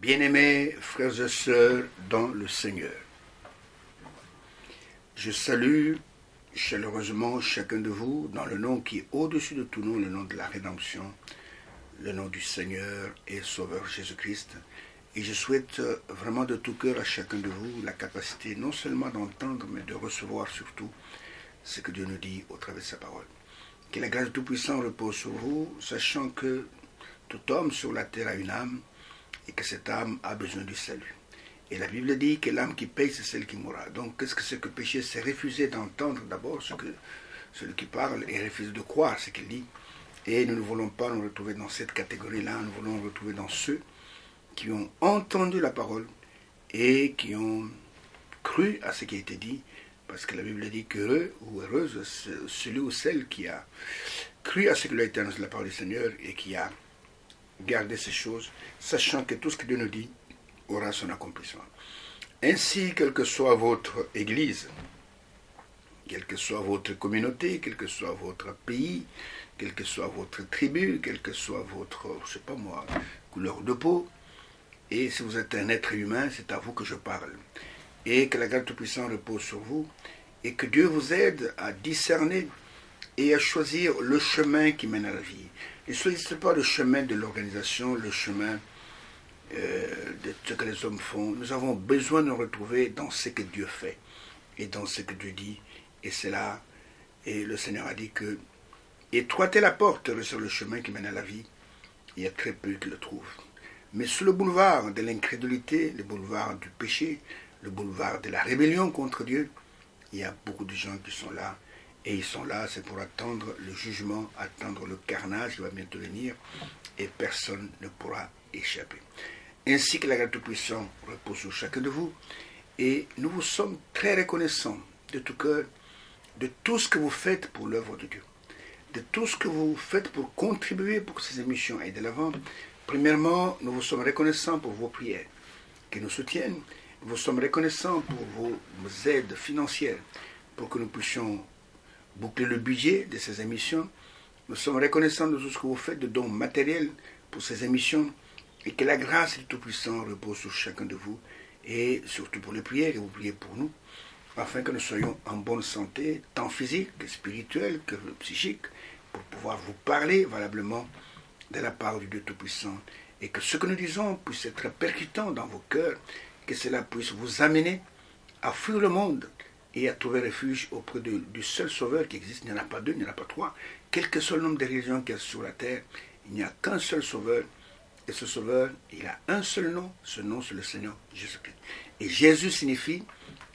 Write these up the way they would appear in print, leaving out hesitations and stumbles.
Bien-aimés frères et sœurs dans le Seigneur, je salue chaleureusement chacun de vous dans le nom qui est au-dessus de tout nom, le nom de la rédemption, le nom du Seigneur et Sauveur Jésus-Christ. Et je souhaite vraiment de tout cœur à chacun de vous la capacité non seulement d'entendre, mais de recevoir surtout ce que Dieu nous dit au travers de sa parole. Que la grâce du Tout-Puissant repose sur vous, sachant que tout homme sur la terre a une âme, et que cette âme a besoin du salut. Et la Bible dit que l'âme qui paye, c'est celle qui mourra. Donc, qu'est-ce que c'est que pécher? C'est refuser d'entendre d'abord ce que celui qui parle et refuser de croire ce qu'il dit. Et nous ne voulons pas nous retrouver dans cette catégorie-là, nous voulons nous retrouver dans ceux qui ont entendu la parole et qui ont cru à ce qui a été dit, parce que la Bible dit qu'heureux ou heureuse celui ou celle qui a cru à ce que lui a été annoncé de la parole du Seigneur et qui a gardé ces choses, sachant que tout ce que Dieu nous dit aura son accomplissement. Ainsi, quelle que soit votre église, quelle que soit votre communauté, quel que soit votre pays, quelle que soit votre tribu, quelle que soit votre, je sais pas moi, couleur de peau, et si vous êtes un être humain, c'est à vous que je parle. Et que la grâce Tout-Puissant repose sur vous, et que Dieu vous aide à discerner et à choisir le chemin qui mène à la vie. Ne choisissez pas le chemin de l'organisation, le chemin de ce que les hommes font. Nous avons besoin de nous retrouver dans ce que Dieu fait et dans ce que Dieu dit. Et c'est là, et le Seigneur a dit que étroitez la porte sur le chemin qui mène à la vie. Il y a très peu qui le trouvent. Mais sur le boulevard de l'incrédulité, le boulevard du péché, le boulevard de la rébellion contre Dieu, il y a beaucoup de gens qui sont là. Et ils sont là, c'est pour attendre le jugement, attendre le carnage qui va bientôt venir, et personne ne pourra échapper. Ainsi que la grâce Tout-Puissant repose sur chacun de vous, et nous vous sommes très reconnaissants de tout cœur de tout ce que vous faites pour l'œuvre de Dieu, de tout ce que vous faites pour contribuer pour que ces émissions aillent de l'avant. Premièrement, nous vous sommes reconnaissants pour vos prières qui nous soutiennent. Nous vous sommes reconnaissants pour vos aides financières, pour que nous puissions boucler le budget de ces émissions. Nous sommes reconnaissants de tout ce que vous faites de dons matériels pour ces émissions, et que la grâce du Tout-Puissant repose sur chacun de vous, et surtout pour les prières, et vous priez pour nous, afin que nous soyons en bonne santé, tant physique que spirituelle que psychique, pour pouvoir vous parler valablement de la part du Dieu Tout-Puissant, et que ce que nous disons puisse être percutant dans vos cœurs, que cela puisse vous amener à fuir le monde et à trouver refuge auprès du seul Sauveur qui existe. Il n'y en a pas deux, il n'y en a pas trois. Quel que soit le nombre de religions qu'il y a sur la terre, il n'y a qu'un seul Sauveur. Et ce Sauveur, il a un seul nom. Ce nom, c'est le Seigneur Jésus-Christ. Et Jésus signifie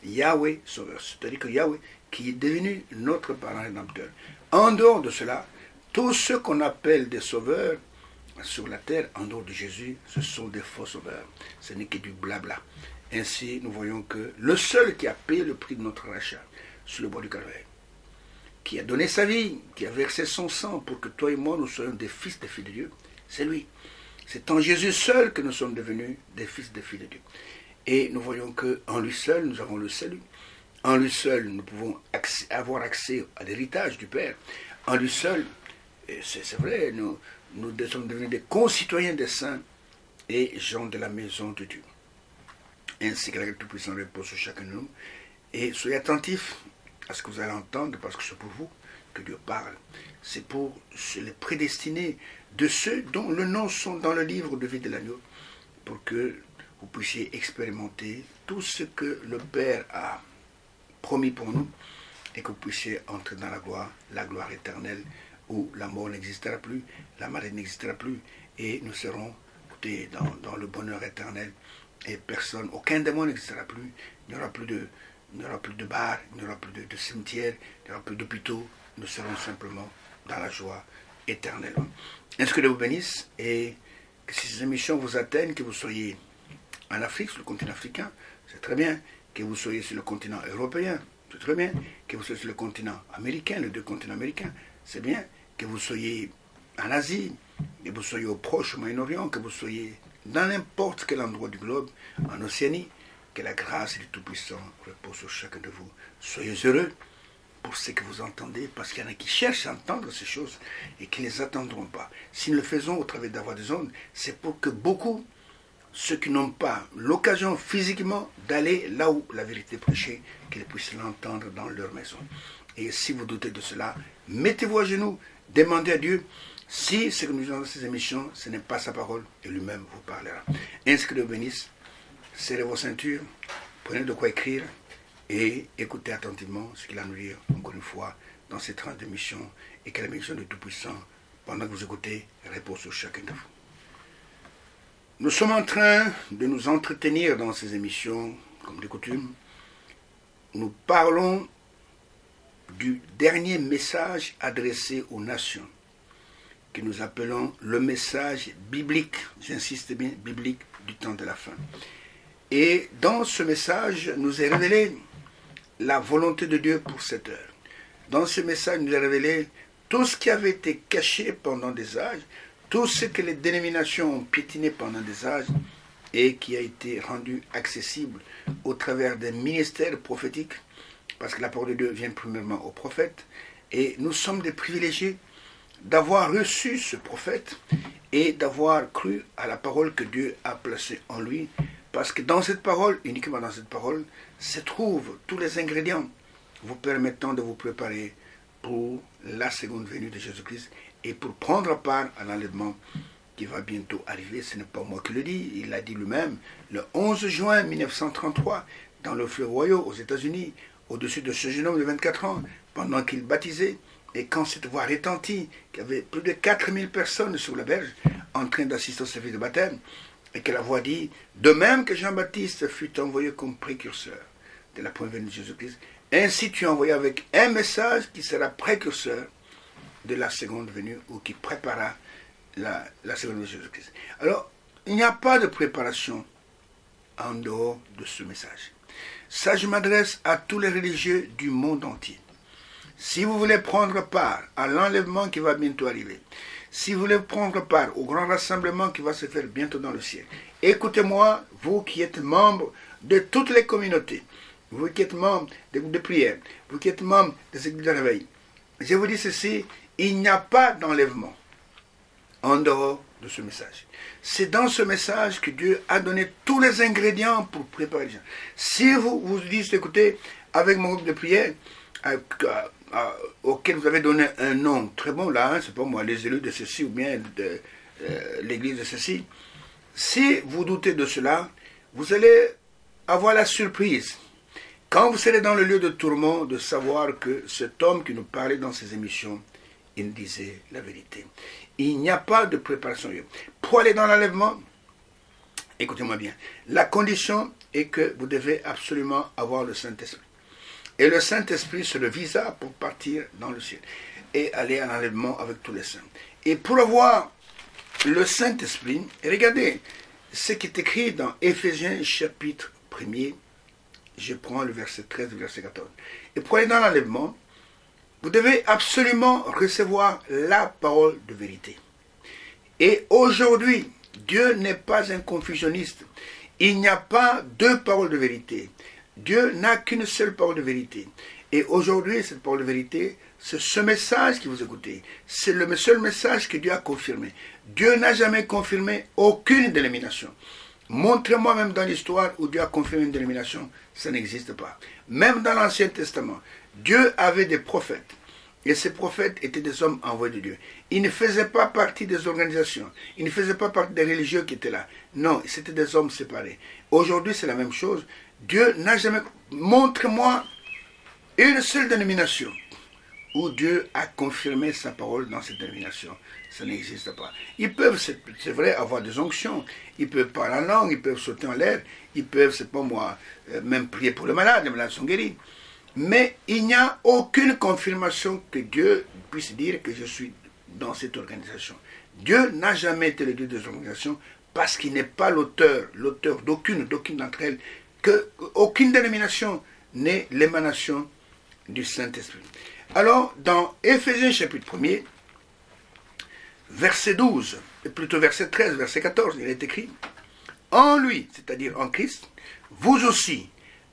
Yahweh Sauveur. C'est-à-dire que Yahweh, qui est devenu notre parent rédempteur. En dehors de cela, tous ceux qu'on appelle des sauveurs sur la terre, en dehors de Jésus, ce sont des faux sauveurs. Ce n'est que du blabla. Ainsi, nous voyons que le seul qui a payé le prix de notre rachat sur le bois du Calvaire, qui a donné sa vie, qui a versé son sang pour que toi et moi, nous soyons des fils, des filles de Dieu, c'est lui. C'est en Jésus seul que nous sommes devenus des fils, des filles de Dieu. Et nous voyons qu'en lui seul, nous avons le salut. En lui seul, nous pouvons avoir accès à l'héritage du Père. En lui seul, c'est vrai, nous sommes devenus des concitoyens des saints et gens de la maison de Dieu. Ainsi que la grâce Tout-Puissant repose sur chacun de nous. Et soyez attentifs à ce que vous allez entendre, parce que c'est pour vous que Dieu parle. C'est pour les prédestinés de ceux dont le nom sont dans le livre de vie de l'agneau, pour que vous puissiez expérimenter tout ce que le Père a promis pour nous, et que vous puissiez entrer dans la gloire éternelle, où la mort n'existera plus, la maladie n'existera plus, et nous serons dans le bonheur éternel. Et personne, aucun démon n'existera plus, il n'y aura plus de bars, il n'y aura plus de cimetières, il n'y aura plus d'hôpitaux, nous serons simplement dans la joie éternelle. Est-ce que Dieu vous bénisse, et que si ces émissions vous atteignent, que vous soyez en Afrique, sur le continent africain, c'est très bien, que vous soyez sur le continent européen, c'est très bien, que vous soyez sur le continent américain, les deux continents américains, c'est bien, que vous soyez en Asie, que vous soyez au Proche, au Moyen-Orient, que vous soyez dans n'importe quel endroit du globe, en Océanie, que la grâce du Tout-Puissant repose sur chacun de vous. Soyez heureux pour ce que vous entendez, parce qu'il y en a qui cherchent à entendre ces choses et qui ne les attendront pas. Si nous le faisons au travers d'avoir des ondes, c'est pour que beaucoup ceux qui n'ont pas l'occasion physiquement d'aller là où la vérité est prêchée, qu'ils puissent l'entendre dans leur maison. Et si vous doutez de cela, mettez-vous à genoux, demandez à Dieu si ce que nous disons dans ces émissions, ce n'est pas sa parole, et lui-même vous parlera. Ainsi que Dieu bénisse, serrez vos ceintures, prenez de quoi écrire et écoutez attentivement ce qu'il a à nous dire, encore une fois, dans ces 30 émissions, et que la bénédiction du Tout-Puissant, pendant que vous écoutez, repose sur chacun de vous. Nous sommes en train de nous entretenir dans ces émissions, comme de coutume. Nous parlons du dernier message adressé aux nations, que nous appelons le message biblique, j'insiste bien, biblique du temps de la fin. Et dans ce message, nous est révélé la volonté de Dieu pour cette heure. Dans ce message, nous est révélé tout ce qui avait été caché pendant des âges, tout ce que les dénominations ont piétiné pendant des âges et qui a été rendu accessible au travers des ministères prophétiques, parce que la parole de Dieu vient premièrement aux prophètes, et nous sommes des privilégiés d'avoir reçu ce prophète et d'avoir cru à la parole que Dieu a placée en lui, parce que dans cette parole, uniquement dans cette parole, se trouvent tous les ingrédients vous permettant de vous préparer pour la seconde venue de Jésus-Christ et pour prendre part à l'enlèvement qui va bientôt arriver. Ce n'est pas moi qui le dis, il l'a dit lui-même, le 11 juin 1933, dans le fleuve Ohio, aux États-Unis, au-dessus de ce jeune homme de 24 ans, pendant qu'il baptisait, et quand cette voix retentit, qu'il y avait plus de 4000 personnes sur la berge, en train d'assister au service de baptême, et que la voix dit, de même que Jean-Baptiste fut envoyé comme précurseur de la première venue de Jésus-Christ, ainsi tu es envoyé avec un message qui sera précurseur de la seconde venue, ou qui préparera la seconde venue de Jésus-Christ. Alors, il n'y a pas de préparation en dehors de ce message. Ça, je m'adresse à tous les religieux du monde entier. Si vous voulez prendre part à l'enlèvement qui va bientôt arriver, si vous voulez prendre part au grand rassemblement qui va se faire bientôt dans le ciel, écoutez-moi, vous qui êtes membres de toutes les communautés, vous qui êtes membres des groupes de prière, vous qui êtes membres des églises de réveil, je vous dis ceci, il n'y a pas d'enlèvement en dehors de ce message. C'est dans ce message que Dieu a donné tous les ingrédients pour préparer les gens. Si vous vous dites, écoutez, avec mon groupe de prière, auquel vous avez donné un nom très bon là, hein, c'est pas moi, les élus de ceci ou bien de l'église de ceci, si vous doutez de cela, vous allez avoir la surprise, quand vous serez dans le lieu de tourment, de savoir que cet homme qui nous parlait dans ses émissions, il disait la vérité. Il n'y a pas de préparation. Pour aller dans l'enlèvement, écoutez-moi bien, la condition est que vous devez absolument avoir le Saint-Esprit. Et le Saint-Esprit, c'est le visa pour partir dans le ciel et aller à l'enlèvement avec tous les saints. Et pour avoir le Saint-Esprit, regardez ce qui est écrit dans Éphésiens chapitre 1er, je prends le verset 13 et le verset 14. Et pour aller dans l'enlèvement, vous devez absolument recevoir la parole de vérité. Et aujourd'hui, Dieu n'est pas un confusionniste. Il n'y a pas deux paroles de vérité. Dieu n'a qu'une seule parole de vérité. Et aujourd'hui, cette parole de vérité, c'est ce message que vous écoutez. C'est le seul message que Dieu a confirmé. Dieu n'a jamais confirmé aucune dénomination. Montrez-moi même dans l'histoire où Dieu a confirmé une dénomination, ça n'existe pas. Même dans l'Ancien Testament, Dieu avait des prophètes. Et ces prophètes étaient des hommes envoyés de Dieu. Ils ne faisaient pas partie des organisations. Ils ne faisaient pas partie des religieux qui étaient là. Non, c'était des hommes séparés. Aujourd'hui, c'est la même chose. Dieu n'a jamais... Montre-moi une seule dénomination où Dieu a confirmé sa parole dans cette dénomination. Ça n'existe pas. Ils peuvent, c'est vrai, avoir des onctions. Ils peuvent parler en langue, ils peuvent sauter en l'air. Ils peuvent, c'est pas moi, même prier pour les malades sont guéris. Mais il n'y a aucune confirmation que Dieu puisse dire que je suis dans cette organisation. Dieu n'a jamais été le Dieu des organisations parce qu'il n'est pas l'auteur d'aucune d'entre elles, qu'aucune dénomination n'est l'émanation du Saint-Esprit. Alors, dans Éphésiens chapitre 1er, verset 12, et plutôt verset 13, verset 14, il est écrit, « En lui, c'est-à-dire en Christ, vous aussi,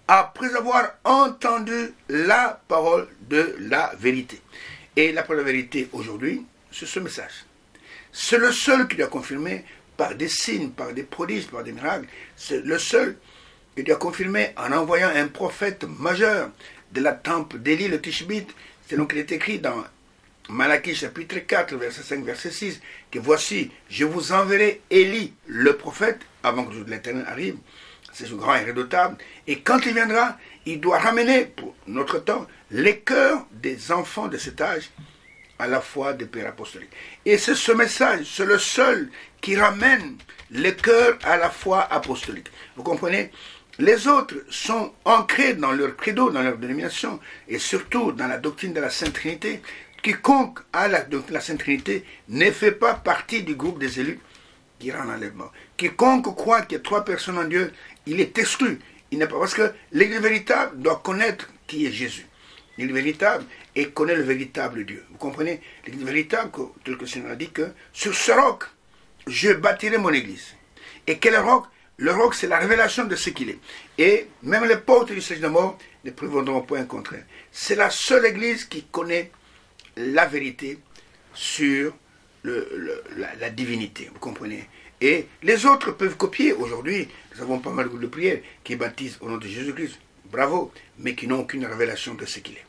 après avoir entendu la parole de la vérité. » Et la parole de la vérité aujourd'hui, c'est ce message. C'est le seul qui l'a confirmé par des signes, par des prodiges, par des miracles. C'est le seul que Dieu a confirmé en envoyant un prophète majeur de la temple d'Élie le Tishbite. C'est donc il est écrit dans Malachie chapitre 4, verset 5, verset 6, que voici, je vous enverrai Élie le prophète, avant que le jour de l'Éternel arrive. C'est ce grand et redoutable. Et quand il viendra, il doit ramener, pour notre temps, les cœurs des enfants de cet âge à la foi des pères apostoliques. Et c'est ce message, c'est le seul qui ramène les cœurs à la foi apostolique. Vous comprenez? Les autres sont ancrés dans leur credo, dans leur dénomination, et surtout dans la doctrine de la Sainte Trinité. Quiconque a la doctrine de la Sainte Trinité ne fait pas partie du groupe des élus qui rend l'enlèvement. Quiconque croit qu'il y a 3 personnes en Dieu, il est exclu. Il n'est pas, parce que l'Église véritable doit connaître qui est Jésus. L'Église véritable et connaît le véritable Dieu. Vous comprenez? L'Église véritable, tel que le Seigneur a dit que sur ce roc, je bâtirai mon Église. Et quel roc? Le roc, c'est la révélation de ce qu'il est. Et même les portes du siège de mort ne prévaudront point contre elle. C'est la seule Église qui connaît la vérité sur la divinité. Vous comprenez? Et les autres peuvent copier. Aujourd'hui, nous avons pas mal de groupes de prière qui baptisent au nom de Jésus-Christ. Bravo, mais qui n'ont aucune révélation de ce qu'il est.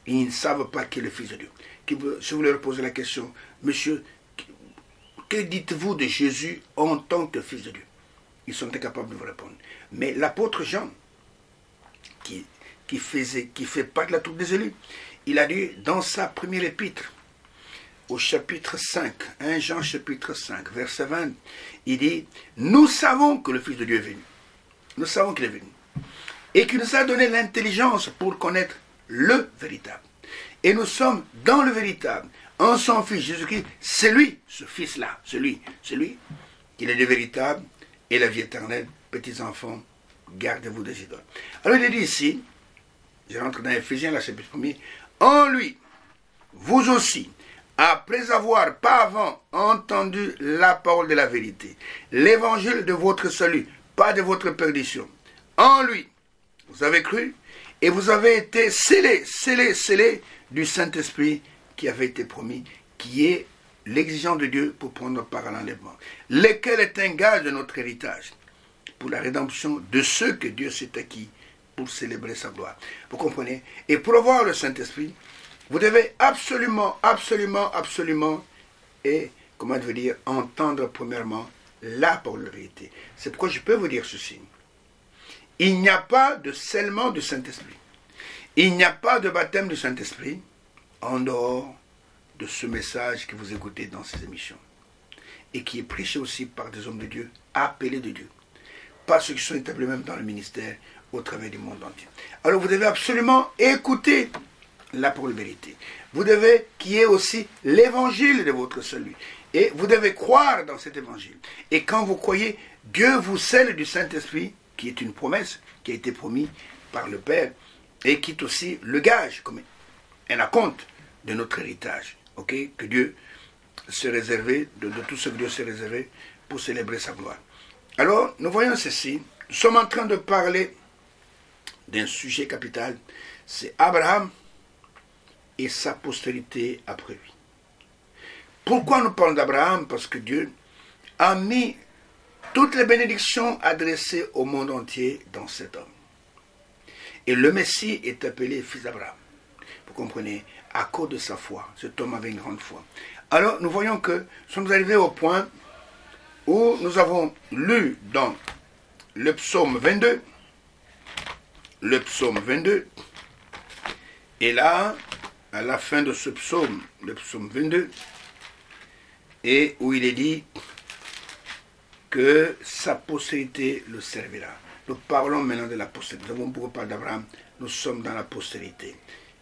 Ils ne savent pas qui est le Fils de Dieu. Si vous leur posez la question, monsieur, que dites-vous de Jésus en tant que Fils de Dieu? Ils sont incapables de vous répondre. Mais l'apôtre Jean, qui fait part de la troupe des élus, il a dit dans sa première épître, au chapitre 5, 1 Jean chapitre 5, verset 20, il dit, nous savons que le Fils de Dieu est venu. Nous savons qu'il est venu. Et qu'il nous a donné l'intelligence pour connaître le véritable. Et nous sommes dans le véritable, en son Fils Jésus-Christ. C'est lui, ce Fils-là, celui, qui est le véritable et la vie éternelle. Petits enfants, gardez-vous des idoles. Alors il est dit ici, je rentre dans Éphésiens, la chapitre 1er, en lui, vous aussi, après avoir pas avant entendu la parole de la vérité, l'évangile de votre salut, pas de votre perdition, en lui, vous avez cru et vous avez été scellés du Saint-Esprit qui avait été promis, qui est l'exigence de Dieu pour prendre part à l'enlèvement, lequel est un gage de notre héritage pour la rédemption de ceux que Dieu s'est acquis pour célébrer sa gloire. Vous comprenez? Et pour avoir le Saint-Esprit, vous devez absolument, et, comment je veux dire, entendre premièrement la parole de vérité. C'est pourquoi je peux vous dire ceci. Il n'y a pas de scellement du Saint-Esprit. Il n'y a pas de baptême du Saint-Esprit en dehors de ce message que vous écoutez dans ces émissions. Et qui est prêché aussi par des hommes de Dieu, appelés de Dieu. Pas ceux qui sont établis même dans le ministère au travers du monde entier. Alors vous devez absolument écouter la parole de vérité. Vous devez qu'il y ait aussi l'évangile de votre salut. Et vous devez croire dans cet évangile. Et quand vous croyez, Dieu vous scelle du Saint-Esprit, qui est une promesse, qui a été promise par le Père, et qui est aussi le gage, comme un acompte de notre héritage. Que Dieu s'est réservé, de tout ce que Dieu s'est réservé pour célébrer sa gloire. Alors, nous voyons ceci. Nous sommes en train de parler d'un sujet capital. C'est Abraham et sa postérité après lui. Pourquoi nous parlons d'Abraham? Parce que Dieu a mis toutes les bénédictions adressées au monde entier dans cet homme. Et le Messie est appelé fils d'Abraham. Vous comprenez? À cause de sa foi. Cet homme avait une grande foi. Alors, nous voyons que nous sommes arrivés au point où nous avons lu dans le psaume 22. Le psaume 22. Et là, à la fin de ce psaume, le psaume 22, et où il est dit que sa postérité le servira. Nous parlons maintenant de la postérité. Nous avons beaucoup parlé d'Abraham. Nous sommes dans la postérité.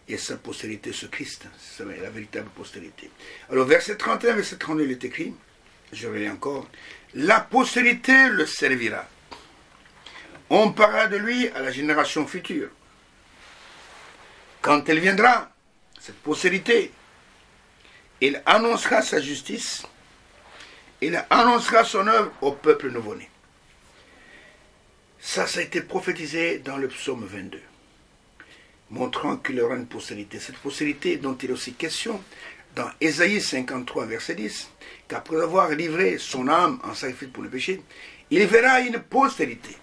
Et sa postérité, ce Christ, c'est la véritable postérité. Alors, verset 31, verset 32, il est écrit, je relis encore, la postérité le servira. On parlera de lui à la génération future. Quand elle viendra, cette postérité, il annoncera sa justice, il annoncera son œuvre au peuple nouveau-né. Ça a été prophétisé dans le psaume 22, montrant qu'il aura une postérité. Cette postérité dont il est aussi question dans Ésaïe 53, verset 10, qu'après avoir livré son âme en sacrifice pour le péché, il verra une postérité.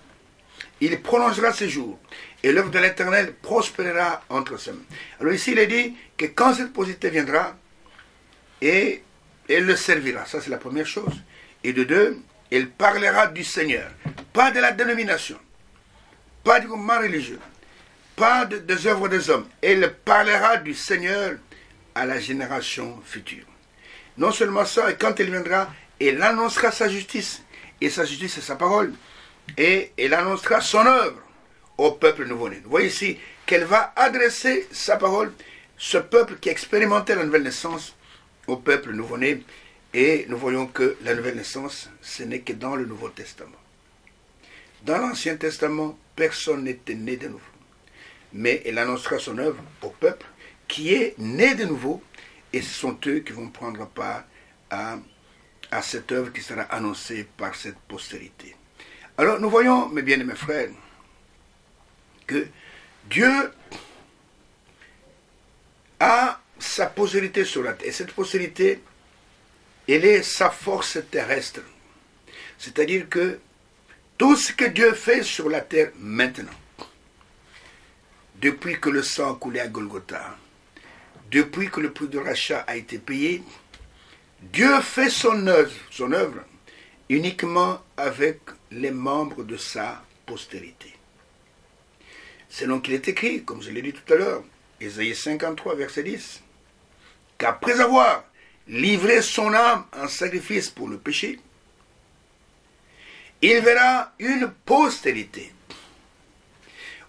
Il prolongera ses jours, et l'œuvre de l'Éternel prospérera entre ses mains. Alors ici, il est dit que quand cette postérité viendra, et elle le servira. Ça, c'est la première chose. Et de deux, elle parlera du Seigneur. Pas de la dénomination, pas du mouvement religieux, pas des œuvres des hommes. Elle parlera du Seigneur à la génération future. Non seulement ça, et quand elle viendra, elle annoncera sa justice. Et sa justice, c'est sa parole. Et elle annoncera son œuvre au peuple nouveau-né. Vous voyez ici qu'elle va adresser sa parole, ce peuple qui a expérimenté la nouvelle naissance, au peuple nouveau-né. Et nous voyons que la nouvelle naissance, ce n'est que dans le Nouveau Testament. Dans l'Ancien Testament, personne n'était né de nouveau. Mais elle annoncera son œuvre au peuple qui est né de nouveau, et ce sont eux qui vont prendre part à cette œuvre qui sera annoncée par cette postérité. Alors nous voyons, mes bien-aimés frères, que Dieu a sa postérité sur la terre. Et cette postérité, elle est sa force terrestre. C'est-à-dire que tout ce que Dieu fait sur la terre maintenant, depuis que le sang a coulé à Golgotha, depuis que le prix de rachat a été payé, Dieu fait son œuvre uniquement avec les membres de sa postérité. C'est donc qu'il est écrit, comme je l'ai dit tout à l'heure, Ésaïe 53, verset 10, qu'après avoir livré son âme en sacrifice pour le péché, il verra une postérité.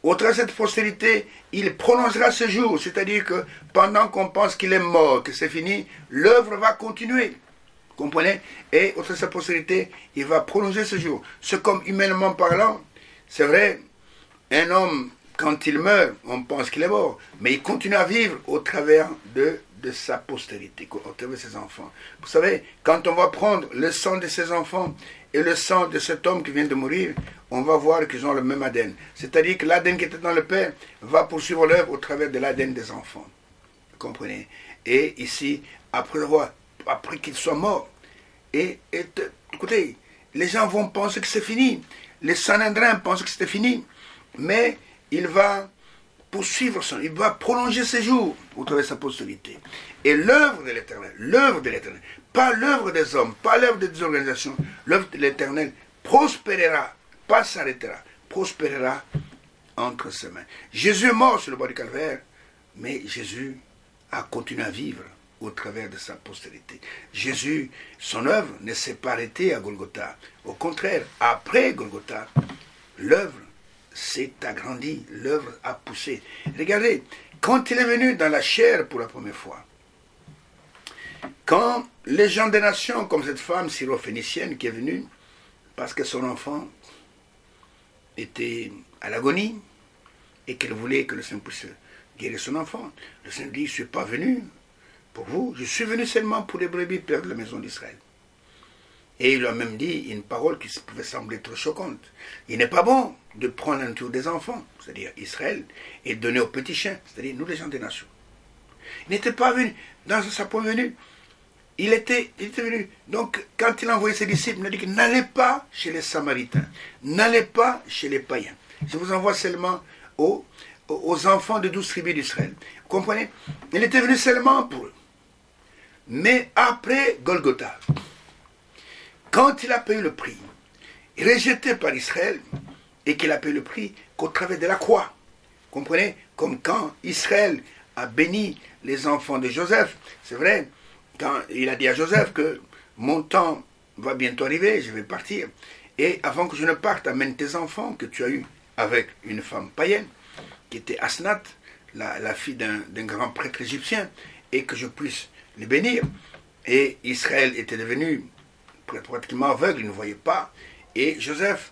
Au travers de cette postérité, il prolongera ce jour, c'est-à-dire que pendant qu'on pense qu'il est mort, que c'est fini, l'œuvre va continuer. Vous comprenez? Et au travers de sa postérité, il va prolonger ce jour. C'est comme humainement parlant, c'est vrai, un homme, quand il meurt, on pense qu'il est mort, mais il continue à vivre au travers de sa postérité, au travers de ses enfants. Vous savez, quand on va prendre le sang de ses enfants et le sang de cet homme qui vient de mourir, on va voir qu'ils ont le même ADN. C'est-à-dire que l'ADN qui était dans le père va poursuivre l'œuvre au travers de l'ADN des enfants. Vous comprenez? Et ici, après qu'il soit mort, écoutez, les gens vont penser que c'est fini. Les Sanhedrins pensent que c'était fini. Mais il va poursuivre il va prolonger ses jours au travers de sa postérité. Et l'œuvre de l'Éternel, pas l'œuvre des hommes, pas l'œuvre des organisations, l'œuvre de l'Éternel prospérera, pas s'arrêtera, prospérera entre ses mains. Jésus est mort sur le bois du Calvaire, mais Jésus a continué à vivre au travers de sa postérité. Jésus, son œuvre ne s'est pas arrêtée à Golgotha. Au contraire, après Golgotha, l'œuvre s'est agrandie, l'œuvre a poussé. Regardez, quand il est venu dans la chair pour la première fois, quand les gens des nations, comme cette femme syro-phénicienne qui est venue, parce que son enfant était à l'agonie, et qu'elle voulait que le Seigneur puisse guérir son enfant, le Seigneur dit, je ne suis pas venu pour vous, je suis venu seulement pour les brebis perdre de la maison d'Israël. Et il a même dit une parole qui pouvait sembler trop choquante. Il n'est pas bon de prendre la nourriture des enfants, c'est-à-dire Israël, et de donner aux petits chiens, c'est-à-dire nous les gens des nations. Il n'était pas venu, dans sa première venue, il était venu. Donc, quand il a envoyé ses disciples, il a dit que n'allez pas chez les Samaritains, n'allez pas chez les païens. Je vous envoie seulement aux enfants de 12 tribus d'Israël. Vous comprenez? Il était venu seulement pour eux. Mais après Golgotha, quand il a payé le prix, rejeté par Israël, et qu'il a payé le prix qu'au travers de la croix. Comprenez? Comme quand Israël a béni les enfants de Joseph. C'est vrai, quand il a dit à Joseph que mon temps va bientôt arriver, je vais partir. Et avant que je ne parte, amène tes enfants que tu as eus avec une femme païenne, qui était Asnath, la fille d'un grand prêtre égyptien, et que je puisse les bénir. Et Israël était devenu pratiquement aveugle, il ne voyait pas. Et Joseph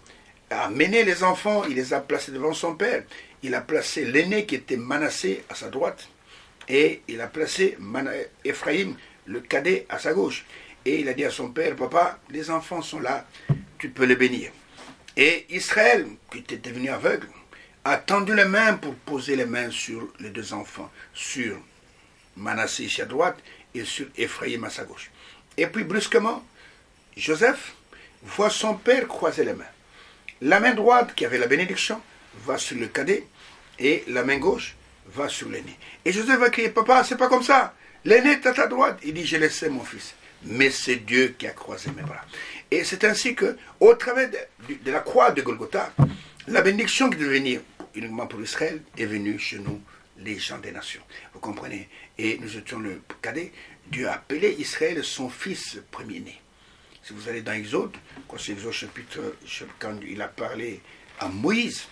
a mené les enfants, il les a placés devant son père. Il a placé l'aîné qui était Manassé à sa droite. Et il a placé Ephraïm, le cadet, à sa gauche. Et il a dit à son père, papa, les enfants sont là, tu peux les bénir. Et Israël, qui était devenu aveugle, a tendu les mains pour poser les mains sur les deux enfants, sur Manassé ici à droite et sur Ephraïm à sa gauche. Et puis brusquement, Joseph voit son père croiser les mains. La main droite qui avait la bénédiction va sur le cadet et la main gauche va sur l'aîné. Et Joseph va crier, papa, c'est pas comme ça. L'aîné est à ta droite. Il dit, je laissais mon fils. Mais c'est Dieu qui a croisé mes bras. Et c'est ainsi que, au travers de la croix de Golgotha, la bénédiction qui devait venir uniquement pour Israël est venue chez nous, les gens des nations. Vous comprenez? Et nous étions le cadet. Dieu a appelé Israël son fils premier-né. Si vous allez dans Exode, quand c'est Exode chapitre, quand il a parlé à Moïse,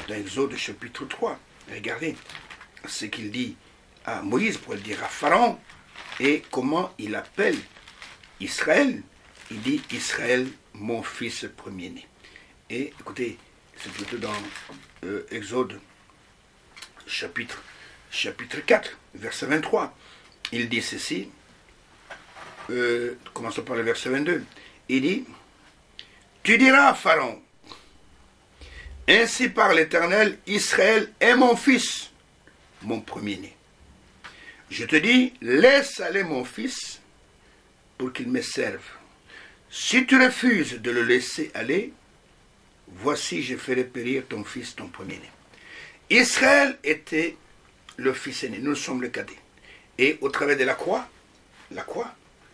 dans Exode chapitre 3, regardez ce qu'il dit à Moïse pour le dire à Pharaon, et comment il appelle Israël. Il dit Israël, mon fils premier-né. Et écoutez, c'est plutôt dans Exode chapitre 4, verset 23. Il dit ceci, commençons par le verset 22. Il dit, tu diras à Pharaon, ainsi par l'Éternel, Israël est mon fils, mon premier-né. Je te dis, laisse aller mon fils pour qu'il me serve. Si tu refuses de le laisser aller, voici je ferai périr ton fils, ton premier-né. Israël était le fils aîné, nous sommes le cadet. Et au travers de la croix,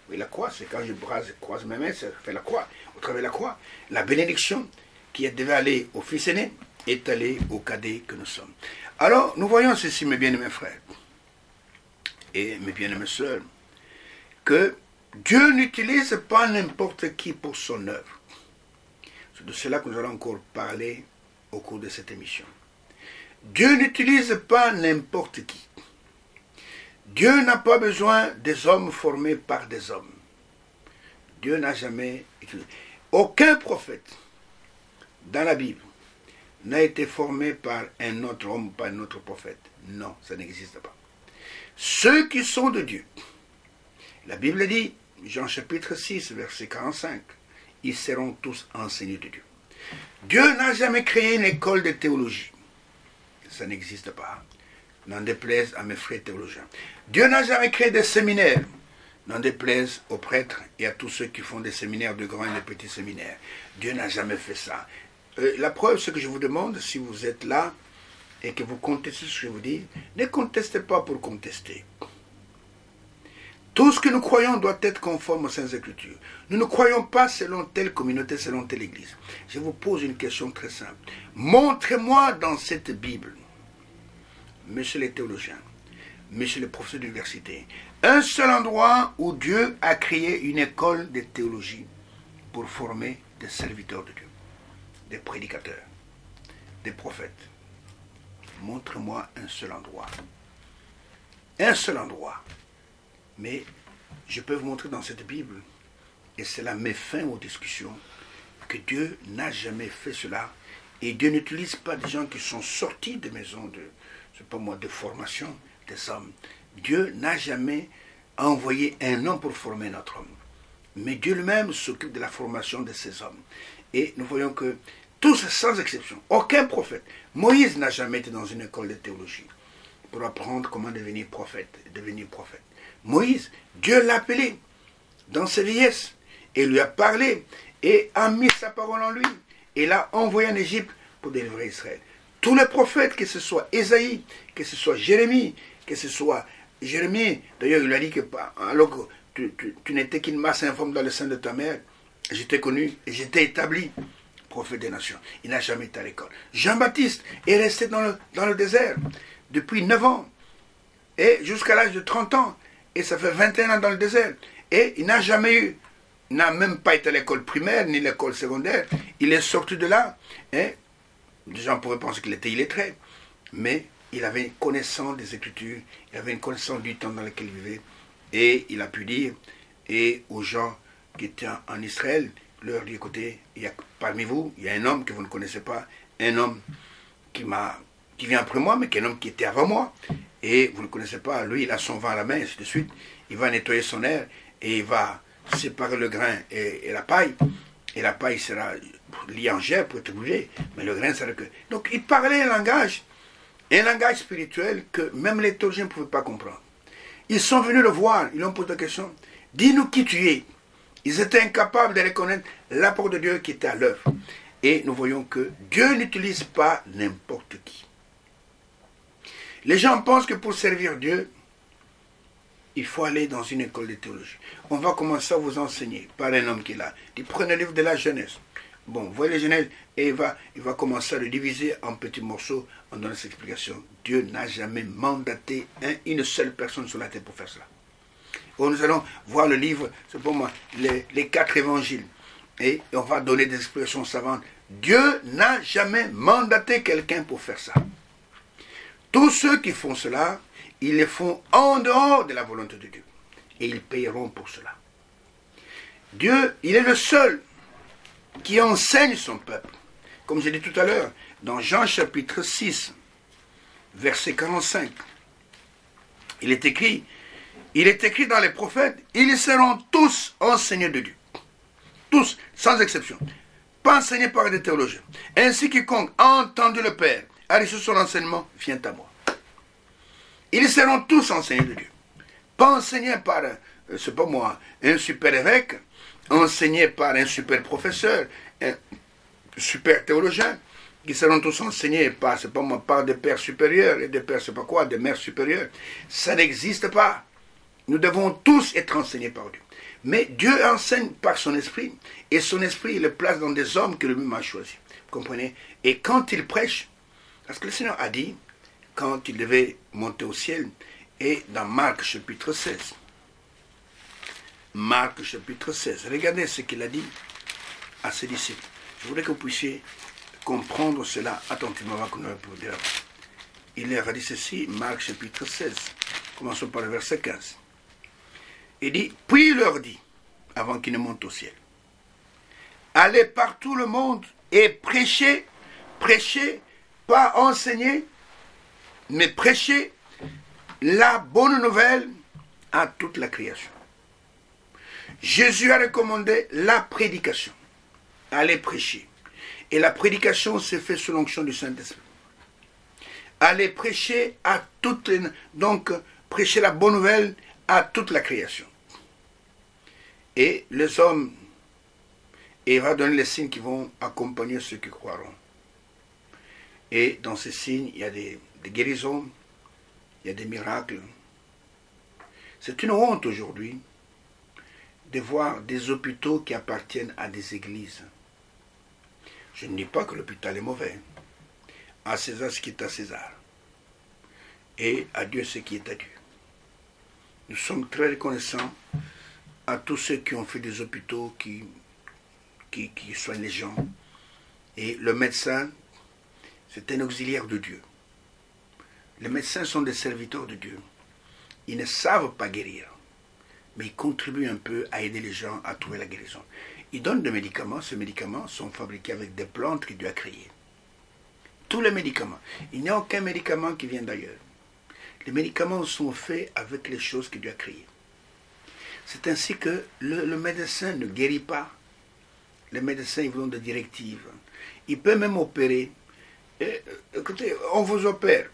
oui, la croix, c'est quand je croise mes mains, ça fait la croix. Au travers de la croix, la bénédiction qui devait aller au fils aîné est allée au cadet que nous sommes. Alors, nous voyons ceci, mes bien-aimés frères et mes bien-aimées sœurs, que Dieu n'utilise pas n'importe qui pour son œuvre. C'est de cela que nous allons encore parler au cours de cette émission. Dieu n'utilise pas n'importe qui. Dieu n'a pas besoin des hommes formés par des hommes. Dieu n'a jamais utilisé. Aucun prophète dans la Bible n'a été formé par un autre homme ou par un autre prophète. Non, ça n'existe pas. Ceux qui sont de Dieu, la Bible dit, Jean chapitre 6, verset 45, ils seront tous enseignés de Dieu. Dieu n'a jamais créé une école de théologie. Ça n'existe pas. N'en déplaise à mes frères théologiens. Dieu n'a jamais créé des séminaires. N'en déplaise aux prêtres et à tous ceux qui font des séminaires de grands et de petits séminaires. Dieu n'a jamais fait ça. La preuve, ce que je vous demande, si vous êtes là et que vous contestez ce que je vous dis, ne contestez pas pour contester. Tout ce que nous croyons doit être conforme aux Saintes Écritures. Nous ne croyons pas selon telle communauté, selon telle église. Je vous pose une question très simple. Montrez-moi dans cette Bible, monsieur les théologiens, monsieur les professeurs d'université, un seul endroit où Dieu a créé une école de théologie pour former des serviteurs de Dieu, des prédicateurs, des prophètes. Montre-moi un seul endroit. Un seul endroit. Mais je peux vous montrer dans cette Bible, et cela met fin aux discussions, que Dieu n'a jamais fait cela. Et Dieu n'utilise pas des gens qui sont sortis des maisons de formation des hommes. Dieu n'a jamais envoyé un homme pour former notre homme. Mais Dieu lui-même s'occupe de la formation de ces hommes. Et nous voyons que tous, sans exception, aucun prophète, Moïse n'a jamais été dans une école de théologie pour apprendre comment devenir prophète. Moïse, Dieu l'a appelé dans sa vieillesse et lui a parlé et a mis sa parole en lui et l'a envoyé en Égypte pour délivrer Israël. Tous les prophètes, que ce soit Ésaïe, que ce soit Jérémie, d'ailleurs il a dit que alors que tu n'étais qu'une masse informe dans le sein de ta mère, j'étais connu et j'étais établi prophète des nations. Il n'a jamais été à l'école. Jean-Baptiste est resté dans le désert depuis 9 ans et jusqu'à l'âge de 30 ans. Et ça fait 21 ans dans le désert. Et il n'a même pas été à l'école primaire, ni l'école secondaire. Il est sorti de là. Et les gens pourraient penser qu'il était illettré. Mais il avait une connaissance des Écritures. Il avait une connaissance du temps dans lequel il vivait. Et il a pu dire, et aux gens qui étaient en Israël, leur dire, écoutez, parmi vous, il y a un homme que vous ne connaissez pas, un homme qui vient après moi, mais qui est un homme qui était avant moi. Et vous ne le connaissez pas, lui il a son vent à la main, et ainsi de suite. Il va nettoyer son air et il va séparer le grain et la paille. Et la paille sera liée en gerbe pour être brûlée, mais le grain sera que... Donc il parlait un langage spirituel que même les théologiens ne pouvaient pas comprendre. Ils sont venus le voir, ils lui ont posé la question. Dis-nous qui tu es. Ils étaient incapables de reconnaître l'apport de Dieu qui était à l'œuvre. Et nous voyons que Dieu n'utilise pas n'importe qui. Les gens pensent que pour servir Dieu, il faut aller dans une école de théologie. On va commencer à vous enseigner par un homme qui est là. Il prend le livre de la Genèse. Bon, vous voyez la Genèse, et il va commencer à le diviser en petits morceaux en donnant ses explications. Dieu n'a jamais mandaté une seule personne sur la terre pour faire cela. Nous allons voir le livre, c'est pour moi, les 4 évangiles. Et on va donner des explications savantes. Dieu n'a jamais mandaté quelqu'un pour faire ça. Tous ceux qui font cela, ils le font en dehors de la volonté de Dieu. Et ils payeront pour cela. Dieu, il est le seul qui enseigne son peuple. Comme j'ai dit tout à l'heure, dans Jean chapitre 6, verset 45, il est écrit dans les prophètes, ils seront tous enseignés de Dieu. Tous, sans exception. Pas enseignés par des théologiens. Ainsi quiconque a entendu le Père, a reçu son enseignement, vient à moi. Ils seront tous enseignés de Dieu. Pas enseignés par, c'est pas moi, un super évêque, enseignés par un super professeur, un super théologien, qui seront tous enseignés par, c'est pas moi, par des pères supérieurs, et des pères, c'est pas quoi, des mères supérieures. Ça n'existe pas. Nous devons tous être enseignés par Dieu. Mais Dieu enseigne par son esprit, et son esprit, il le place dans des hommes que lui-même a choisis. Vous comprenez? Et quand il prêche, parce que le Seigneur a dit, quand il devait monter au ciel, et dans Marc chapitre 16, Marc chapitre 16, regardez ce qu'il a dit à ses disciples. Je voudrais que vous puissiez comprendre cela attentivement avant que nous le dire. Il leur a dit ceci, Marc chapitre 16, commençons par le verset 15. Il dit, puis il leur dit, avant qu'il ne monte au ciel, allez par tout le monde et prêchez, pas enseigner, mais prêchez la bonne nouvelle à toute la création. Jésus a recommandé la prédication. Allez prêcher. Et la prédication s'est faite sous l'onction du Saint-Esprit. Allez prêcher à toute, donc prêcher la bonne nouvelle à toute la création. Et les hommes, et il va donner les signes qui vont accompagner ceux qui croiront. Et dans ces signes, il y a des guérisons, il y a des miracles. C'est une honte aujourd'hui de voir des hôpitaux qui appartiennent à des églises. Je ne dis pas que l'hôpital est mauvais. À César ce qui est à César. Et à Dieu ce qui est à Dieu. Nous sommes très reconnaissants à tous ceux qui ont fait des hôpitaux qui soignent les gens. Et le médecin, c'est un auxiliaire de Dieu. Les médecins sont des serviteurs de Dieu. Ils ne savent pas guérir, mais ils contribuent un peu à aider les gens à trouver la guérison. Ils donnent des médicaments. Ces médicaments sont fabriqués avec des plantes que Dieu a créées. Tous les médicaments. Il n'y a aucun médicament qui vient d'ailleurs. Les médicaments sont faits avec les choses que Dieu a créées. C'est ainsi que le médecin ne guérit pas. Les médecins, ils vous donnent des directives. Il peut même opérer. Écoutez, on vous opère.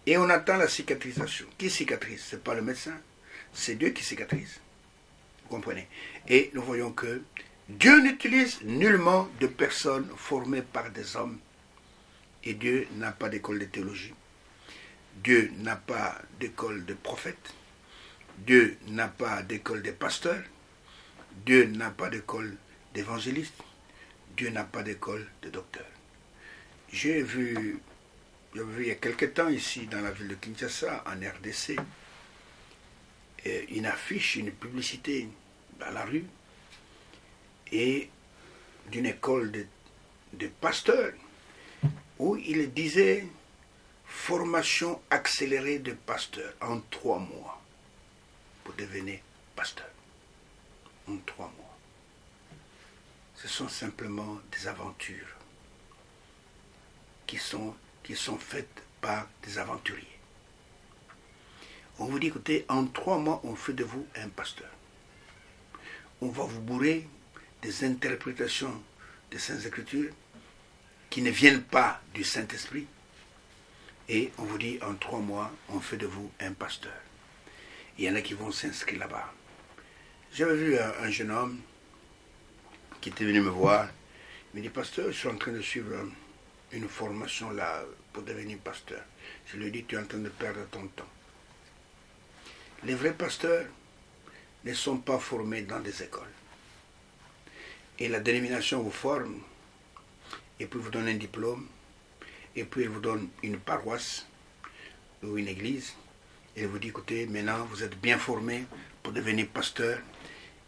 Et on attend la cicatrisation. Qui cicatrise? Ce n'est pas le médecin. C'est Dieu qui cicatrise. Vous comprenez? Et nous voyons que Dieu n'utilise nullement de personnes formées par des hommes. Et Dieu n'a pas d'école de théologie. Dieu n'a pas d'école de prophètes. Dieu n'a pas d'école de pasteurs. Dieu n'a pas d'école d'évangélistes. Dieu n'a pas d'école de docteurs. J'avais vu il y a quelque temps ici dans la ville de Kinshasa, en RDC, une affiche, une publicité dans la rue et d'une école de pasteurs où il disait formation accélérée de pasteurs en 3 mois pour devenir pasteur. En 3 mois. Ce sont simplement des aventures qui sont faites par des aventuriers. On vous dit, écoutez, en 3 mois, on fait de vous un pasteur. On va vous bourrer des interprétations des Saintes Écritures qui ne viennent pas du Saint-Esprit. Et on vous dit, en 3 mois, on fait de vous un pasteur. Il y en a qui vont s'inscrire là-bas. J'avais vu un jeune homme qui était venu me voir. Il me dit, pasteur, je suis en train de suivre une formation là pour devenir pasteur. Je lui ai dit, tu es en train de perdre ton temps. Les vrais pasteurs ne sont pas formés dans des écoles. Et la dénomination vous forme, et puis vous donne un diplôme, et puis elle vous donne une paroisse ou une église, et elle vous dit, écoutez, maintenant vous êtes bien formé pour devenir pasteur,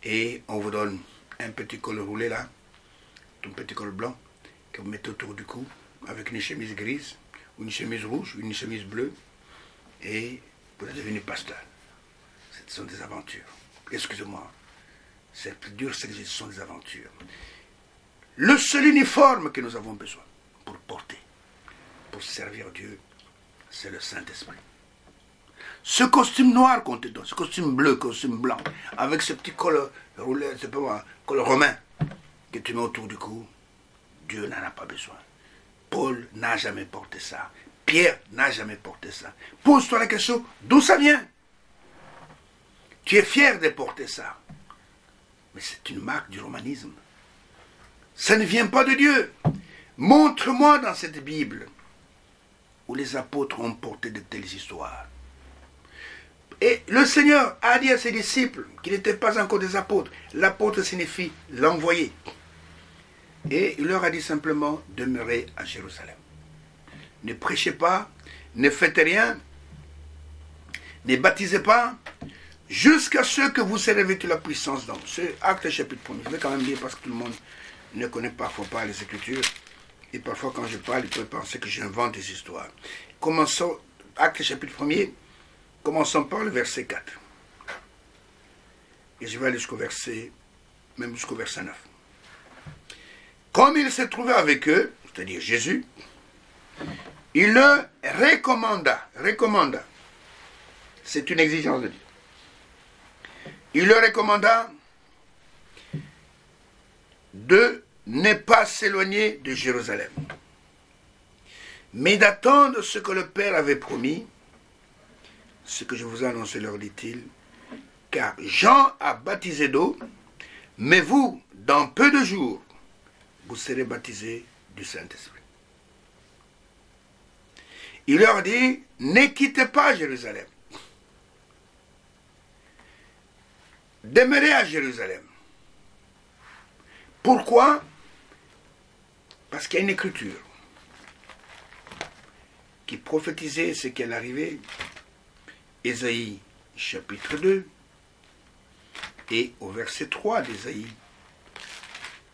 et on vous donne un petit col roulé là, un petit col blanc, que vous mettez autour du cou, avec une chemise grise, ou une chemise rouge, ou une chemise bleue, et vous êtes devenu pasteur. Ce sont des aventures. Excusez-moi, c'est plus dur, ce sont des aventures. Le seul uniforme que nous avons besoin pour porter, pour servir Dieu, c'est le Saint-Esprit. Ce costume noir qu'on te donne, ce costume bleu, costume blanc, avec ce petit col roulé, c'est pas moi, col romain, que tu mets autour du cou, Dieu n'en a pas besoin. Paul n'a jamais porté ça. Pierre n'a jamais porté ça. Pose-toi la question, d'où ça vient? Tu es fier de porter ça. Mais c'est une marque du romanisme. Ça ne vient pas de Dieu. Montre-moi dans cette Bible où les apôtres ont porté de telles histoires. Et le Seigneur a dit à ses disciples qu'ils n'étaient pas encore des apôtres. L'apôtre signifie l'envoyé. Et il leur a dit simplement, demeurez à Jérusalem. Ne prêchez pas, ne faites rien, ne baptisez pas, jusqu'à ce que vous serez revêtus la puissance d'homme. C'est Actes chapitre 1er. Je vais quand même lire parce que tout le monde ne connaît parfois pas les Écritures. Et parfois quand je parle, il peut penser que j'invente des histoires. Commençons, Actes chapitre 1er, commençons par le verset 4. Et je vais aller jusqu'au verset, même jusqu'au verset 9. Comme il s'est trouvé avec eux, c'est-à-dire Jésus, il leur recommanda, c'est une exigence de Dieu, il leur recommanda de ne pas s'éloigner de Jérusalem, mais d'attendre ce que le Père avait promis, ce que je vous ai annoncé, leur dit-il, car Jean a baptisé d'eau, mais vous, dans peu de jours, vous serez baptisés du Saint-Esprit. Il leur dit, ne quittez pas Jérusalem. Demeurez à Jérusalem. Pourquoi? Parce qu'il y a une écriture qui prophétisait ce qui allait arriver. Ésaïe chapitre 2 et au verset 3 d'Ésaïe.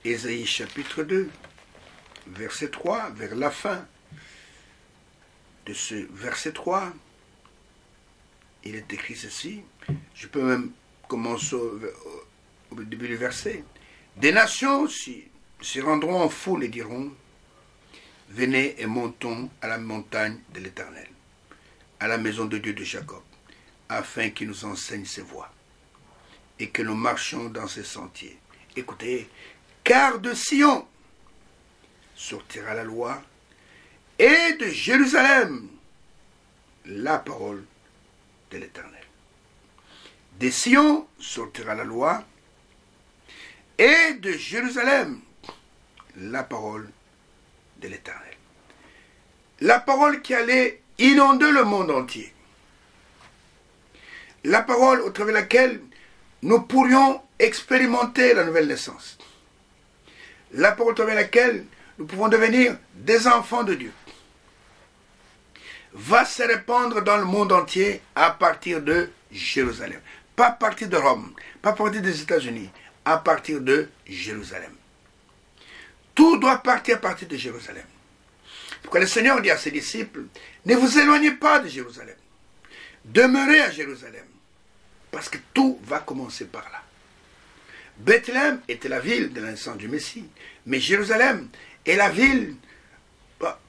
Ésaïe chapitre 2, verset 3, vers la fin de ce verset 3, il est écrit ceci. Je peux même commencer au début du verset. Des nations s'y rendront en foule et diront, venez et montons à la montagne de l'Éternel, à la maison de Dieu de Jacob, afin qu'il nous enseigne ses voies et que nous marchions dans ses sentiers. Écoutez, car de Sion sortira la loi, et de Jérusalem la parole de l'Éternel. De Sion sortira la loi, et de Jérusalem la parole de l'Éternel. La parole qui allait inonder le monde entier. La parole au travers de laquelle nous pourrions expérimenter la nouvelle naissance. La parole au travers de laquelle nous pouvons devenir des enfants de Dieu, va se répandre dans le monde entier à partir de Jérusalem. Pas à partir de Rome, pas à partir des États-Unis, à partir de Jérusalem. Tout doit partir à partir de Jérusalem. Pourquoi le Seigneur dit à ses disciples, ne vous éloignez pas de Jérusalem. Demeurez à Jérusalem. Parce que tout va commencer par là. Bethléem était la ville de la naissance du Messie. Mais Jérusalem est la ville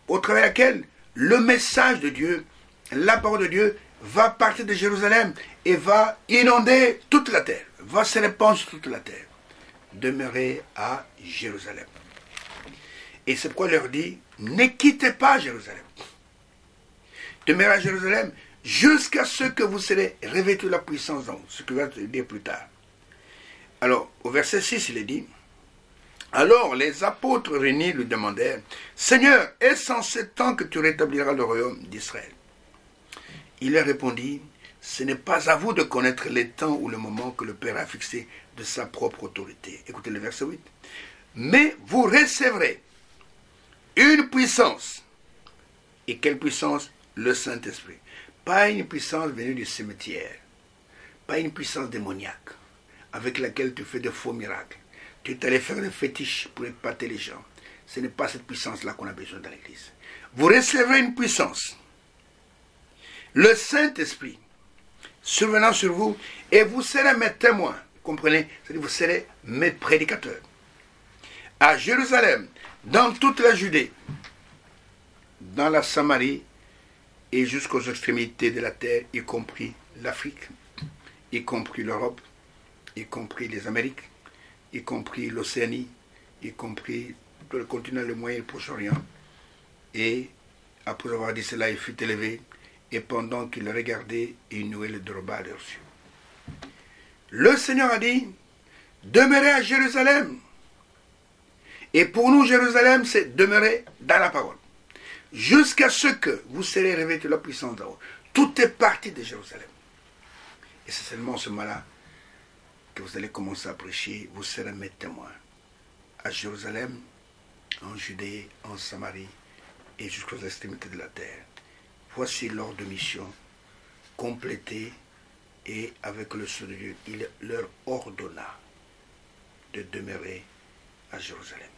au travers de laquelle le message de Dieu, la parole de Dieu, va partir de Jérusalem et va inonder toute la terre, va se répandre sur toute la terre. Demeurez à Jérusalem. Et c'est pourquoi il leur dit, ne quittez pas Jérusalem. Demeurez à Jérusalem jusqu'à ce que vous serez revêtus de la puissance d'en haut. Ce que va te dire plus tard. Alors, au verset 6, il est dit, alors les apôtres réunis lui demandèrent, Seigneur, est-ce en ce temps que tu rétabliras le royaume d'Israël? Il leur répondit, ce n'est pas à vous de connaître les temps ou le moment que le Père a fixé de sa propre autorité. Écoutez le verset 8. Mais vous recevrez une puissance. Et quelle puissance? Le Saint-Esprit. Pas une puissance venue du cimetière. Pas une puissance démoniaque avec laquelle tu fais de faux miracles. Tu es allé faire des fétiches pour épater les gens. Ce n'est pas cette puissance-là qu'on a besoin dans l'Église. Vous recevrez une puissance. Le Saint-Esprit survenant sur vous, et vous serez mes témoins. Comprenez? C'est-à-dire vous serez mes prédicateurs. À Jérusalem, dans toute la Judée, dans la Samarie et jusqu'aux extrémités de la terre, y compris l'Afrique, y compris l'Europe, y compris les Amériques, y compris l'Océanie, y compris le continent, le Moyen et le Proche-Orient. Et après avoir dit cela, il fut élevé, et pendant qu'il regardait, une nouée droba à leurs yeux. Le Seigneur a dit, demeurez à Jérusalem. Et pour nous, Jérusalem, c'est demeurer dans la parole. Jusqu'à ce que vous serez revêtus de la puissance d'en haut. Tout est parti de Jérusalem. Et c'est seulement ce moment-là que vous allez commencer à prêcher. Vous serez mes témoins. À Jérusalem, en Judée, en Samarie et jusqu'aux extrémités de la terre. Voici l'ordre de mission complété, et avec le Seigneur de Dieu, il leur ordonna de demeurer à Jérusalem.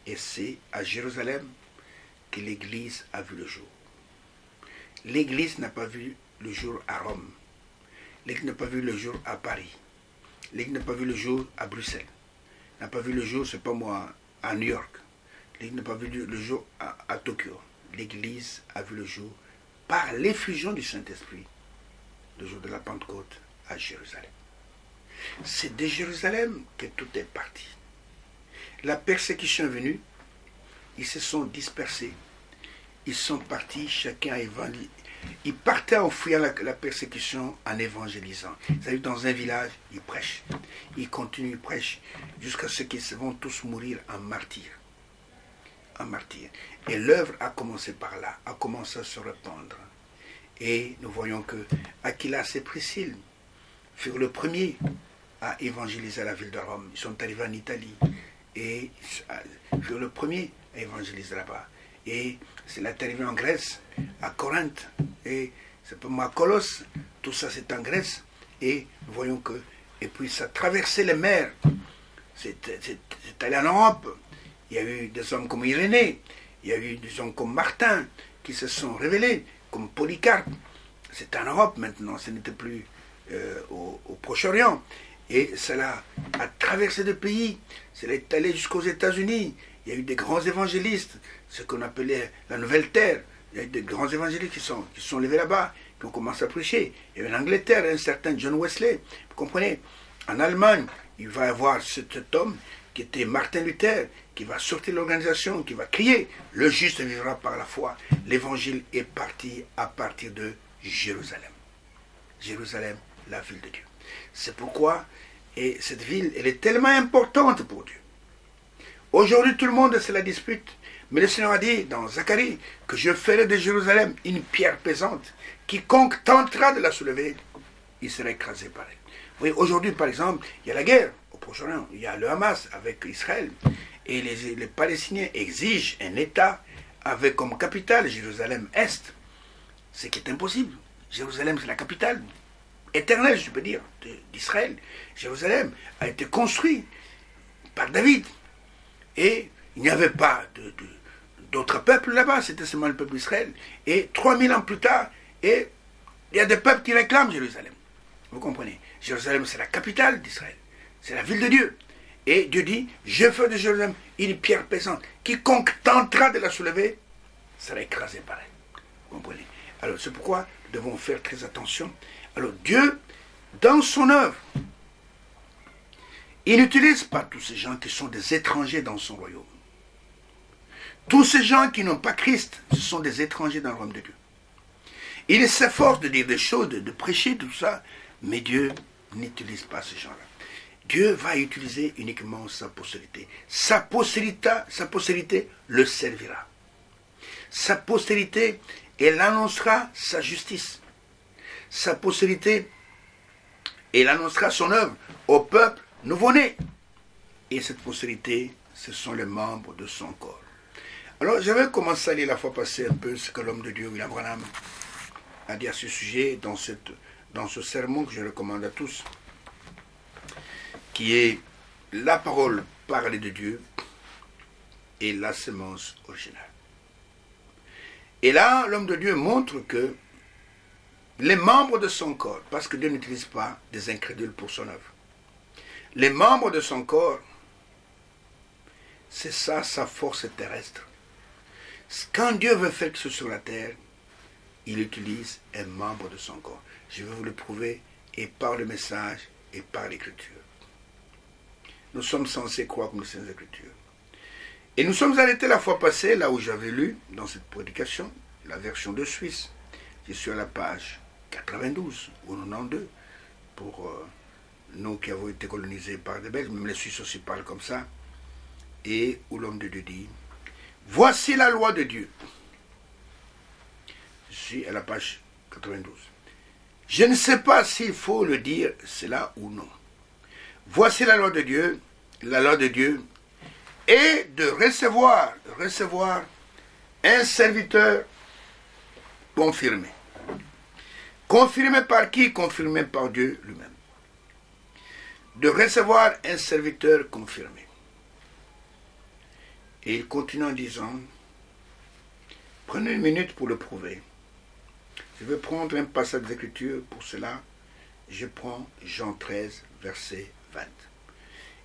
Et c'est à Jérusalem que l'Église a vu le jour. L'Église n'a pas vu le jour à Rome. L'Église n'a pas vu le jour à Paris. L'Église n'a pas vu le jour à Bruxelles. N'a pas vu le jour, c'est pas moi, à New York. L'Église n'a pas vu le jour à Tokyo. L'Église a vu le jour par l'effusion du Saint-Esprit, le jour de la Pentecôte à Jérusalem. C'est de Jérusalem que tout est parti. La persécution est venue, ils se sont dispersés, ils sont partis, chacun a évangélisé. Ils partaient en fuyant la persécution en évangélisant. Ils arrivent dans un village, ils prêchent. Ils continuent, ils prêchent, jusqu'à ce qu'ils vont tous mourir en martyrs. En martyrs. Et l'œuvre a commencé par là, a commencé à se répandre. Et nous voyons que Aquilas et Priscille furent le premier à évangéliser la ville de Rome. Ils sont arrivés en Italie et furent le premier à évangéliser là-bas. Et c'est arrivé en Grèce, à Corinthe, et c'est pas moi à Colosse, tout ça c'est en Grèce. Et nous voyons que, et puis ça traversait les mers, c'est allé en Europe. Il y a eu des hommes comme Irénée, il y a eu des hommes comme Martin qui se sont révélés, comme Polycarpe. C'est en Europe maintenant, ce n'était plus au Proche-Orient. Et cela a traversé des pays, cela est allé jusqu'aux États-Unis. Il y a eu des grands évangélistes, ce qu'on appelait la Nouvelle Terre. Il y a eu des grands évangélistes qui sont levés là-bas, qui ont commencé à prêcher. Il y a eu en Angleterre un certain John Wesley. Vous comprenez? En Allemagne, il va y avoir cet homme qui était Martin Luther, qui va sortir de l'organisation, qui va crier « Le juste vivra par la foi ». L'évangile est parti à partir de Jérusalem. Jérusalem, la ville de Dieu. C'est pourquoi, et cette ville, elle est tellement importante pour Dieu. Aujourd'hui, tout le monde se la dispute. Mais le Seigneur a dit dans Zacharie que je ferai de Jérusalem une pierre pesante. Quiconque tentera de la soulever, il sera écrasé par elle. Vous voyez, aujourd'hui, par exemple, il y a la guerre au Proche-Orient. Il y a le Hamas avec Israël. Et les Palestiniens exigent un État avec comme capitale Jérusalem-Est. Ce qui est impossible. Jérusalem, c'est la capitale éternelle, je peux dire, d'Israël. Jérusalem a été construit par David. Et il n'y avait pas d'autres peuples là-bas, c'était seulement le peuple d'Israël. Et 3000 ans plus tard, et il y a des peuples qui réclament Jérusalem. Vous comprenez? Jérusalem, c'est la capitale d'Israël. C'est la ville de Dieu. Et Dieu dit, je fais de Jérusalem une pierre pesante. Quiconque tentera de la soulever sera écrasé par elle. Vous comprenez? Alors c'est pourquoi nous devons faire très attention. Alors Dieu, dans son œuvre, il n'utilise pas tous ces gens qui sont des étrangers dans son royaume. Tous ces gens qui n'ont pas Christ, ce sont des étrangers dans le royaume de Dieu. Il s'efforce de dire des choses, de prêcher tout ça, mais Dieu n'utilise pas ces gens-là. Dieu va utiliser uniquement sa postérité. Sa postérité le servira. Sa postérité, elle annoncera sa justice. Sa postérité, elle annoncera son œuvre au peuple nouveau-né. Et cette postérité, ce sont les membres de son corps. Alors, j'avais commencé à lire la fois passée un peu ce que l'homme de Dieu, William Branham, a dit à ce sujet dans ce sermon que je recommande à tous, qui est la parole parlée de Dieu et la sémence originale. Et là, l'homme de Dieu montre que les membres de son corps, parce que Dieu n'utilise pas des incrédules pour son œuvre, les membres de son corps, c'est ça sa force terrestre. Quand Dieu veut faire quelque chose sur la terre, il utilise un membre de son corps. Je vais vous le prouver, et par le message, et par l'écriture. Nous sommes censés croire comme les Saintes Écritures. Et nous sommes arrêtés la fois passée, là où j'avais lu, dans cette prédication, la version de Suisse. Je suis à la page 92 ou 92, pour nous qui avons été colonisés par des Belges, même les Suisses aussi parlent comme ça, et où l'homme de Dieu dit, voici la loi de Dieu. Je suis à la page 92. Je ne sais pas s'il faut le dire cela ou non. Voici la loi de Dieu est de recevoir un serviteur confirmé. Confirmé par qui? Confirmé par Dieu lui-même. De recevoir un serviteur confirmé. Et il continue en disant, prenez une minute pour le prouver. Je vais prendre un passage d'écriture pour cela. Je prends Jean 13, verset 20.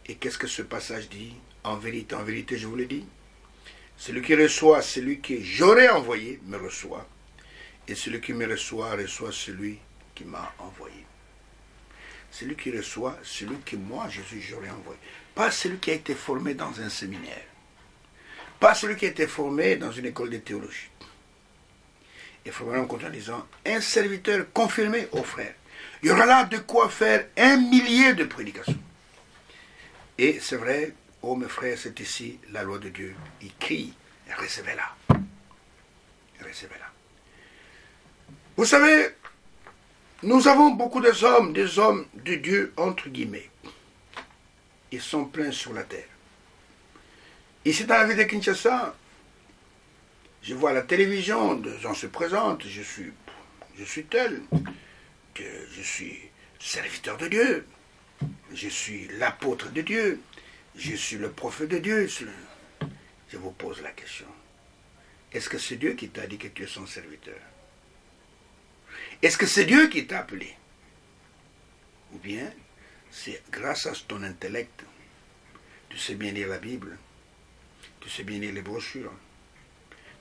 Et qu'est-ce que ce passage dit? En vérité, je vous le dis. Celui qui reçoit, celui que j'aurais envoyé, me reçoit. Et celui qui me reçoit, reçoit celui qui m'a envoyé. Celui qui reçoit, celui que moi, Jésus, j'aurais envoyé. Pas celui qui a été formé dans un séminaire. Pas celui qui a été formé dans une école de théologie. Et Frère continue en disant, un serviteur confirmé aux frères. Il y aura là de quoi faire 1 millier de prédications. Et c'est vrai, oh mes frères, c'est ici la loi de Dieu. Il crie, recevez-la. Recevez-la. Vous savez, nous avons beaucoup des hommes de Dieu, entre guillemets. Ils sont pleins sur la terre. Ici dans la ville de Kinshasa, je vois la télévision, des gens se présentent, je suis tel, que je suis serviteur de Dieu, je suis l'apôtre de Dieu, je suis le prophète de Dieu. Je vous pose la question. Est-ce que c'est Dieu qui t'a dit que tu es son serviteur? Est-ce que c'est Dieu qui t'a appelé? Ou bien, c'est grâce à ton intellect, tu sais bien lire la Bible, tu sais bien lire les brochures,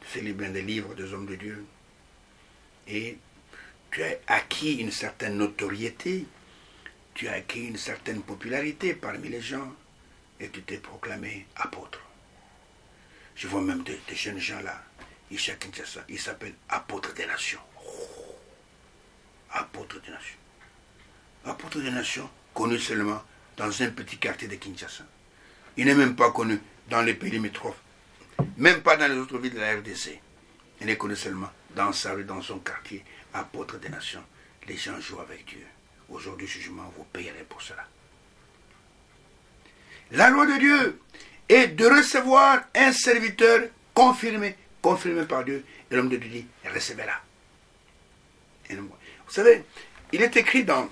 tu sais lire bien les livres des hommes de Dieu, et tu as acquis une certaine notoriété, tu as acquis une certaine popularité parmi les gens, et tu t'es proclamé apôtre. Je vois même des jeunes gens là, ici à Kinshasa, ils s'appellent apôtres des nations. Oh, apôtres des nations. Apôtres des nations, connu seulement dans un petit quartier de Kinshasa. Il n'est même pas connu dans les pays limitrophes, même pas dans les autres villes de la RDC. Il est connu seulement dans sa rue, dans son quartier, apôtre des nations. Les gens jouent avec Dieu. Aujourd'hui, jugement, vous payerez pour cela. La loi de Dieu est de recevoir un serviteur confirmé par Dieu. Et l'homme de Dieu dit, recevez-la. Vous savez, il est écrit dans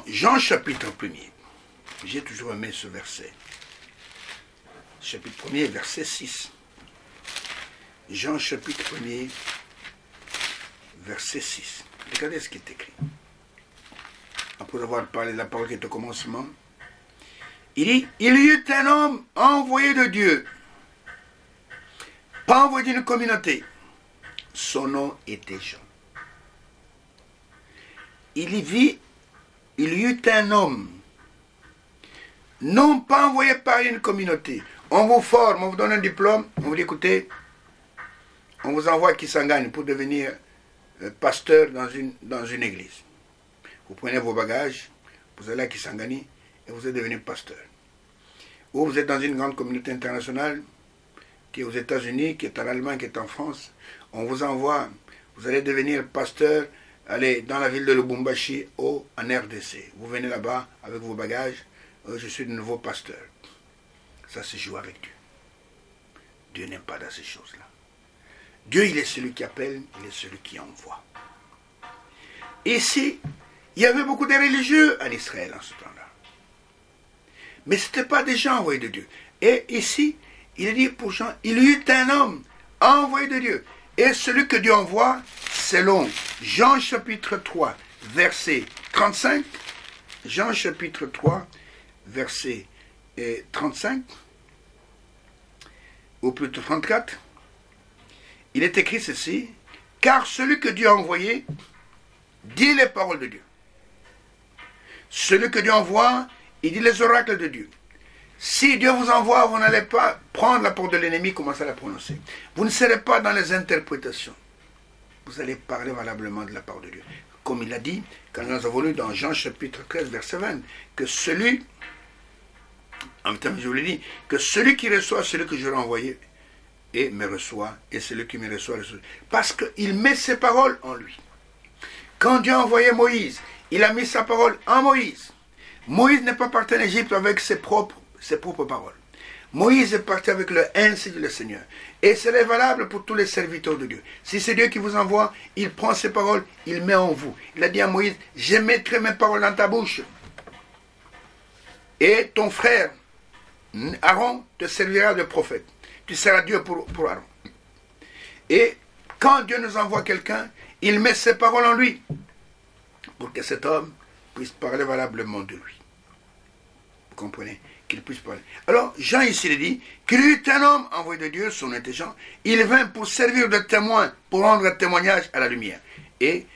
Jean chapitre 1er. J'ai toujours aimé ce verset. Chapitre 1er, verset 6. Jean chapitre 1er, verset 6. Regardez ce qui est écrit. Après avoir parlé de la parole qui est au commencement, il dit, il y eut un homme envoyé de Dieu, pas envoyé d'une communauté. Son nom était Jean. Il y eut un homme, non pas envoyé par une communauté. On vous forme, on vous donne un diplôme, on vous dit, écoutez, on vous envoie à Kisangani pour devenir pasteur dans une église. Vous prenez vos bagages, vous allez à Kisangani et vous êtes devenu pasteur. Ou vous êtes dans une grande communauté internationale qui est aux États-Unis, qui est en Allemagne, qui est en France. On vous envoie, vous allez devenir pasteur, allez dans la ville de Lubumbashi, en RDC. Vous venez là-bas avec vos bagages, je suis de nouveau pasteur. Ça se joue avec Dieu. Dieu n'aime pas dans ces choses-là. Dieu, il est celui qui appelle, il est celui qui envoie. Ici, il y avait beaucoup de religieux en Israël en ce temps-là. Mais ce n'étaient pas des gens envoyés de Dieu. Et ici, il est dit pour Jean, il y eut un homme envoyé de Dieu. Et celui que Dieu envoie, selon Jean chapitre 3, verset 35, Jean chapitre 3, verset 35, ou plutôt 34, il est écrit ceci, car celui que Dieu a envoyé dit les paroles de Dieu. Celui que Dieu envoie, il dit les oracles de Dieu. Si Dieu vous envoie, vous n'allez pas prendre la parole de l'ennemi, commencer à la prononcer. Vous ne serez pas dans les interprétations. Vous allez parler valablement de la parole de Dieu. Comme il a dit, quand nous avons lu dans Jean chapitre 13, verset 20, que celui, en même temps je vous l'ai dit, que celui qui reçoit celui que je lui ai envoyé, et me reçoit, et celui qui me reçoit, parce qu'il met ses paroles en lui. Quand Dieu a envoyé Moïse, il a mis sa parole en Moïse. Moïse n'est pas parti en Égypte avec ses propres paroles. Moïse est parti avec le ainsi dit le Seigneur. Et c'est valable pour tous les serviteurs de Dieu. Si c'est Dieu qui vous envoie, il prend ses paroles, il met en vous. Il a dit à Moïse, je mettrai mes paroles dans ta bouche. Et ton frère, Aaron, te servira de prophète. Tu seras Dieu pour Aaron. Et quand Dieu nous envoie quelqu'un, il met ses paroles en lui pour que cet homme puisse parler valablement de lui. Vous comprenez? Qu'il puisse parler. Alors, Jean ici il dit qu'il y eut un homme envoyé de Dieu, son nom était Jean. Il vint pour servir de témoin, pour rendre témoignage à la lumière. Et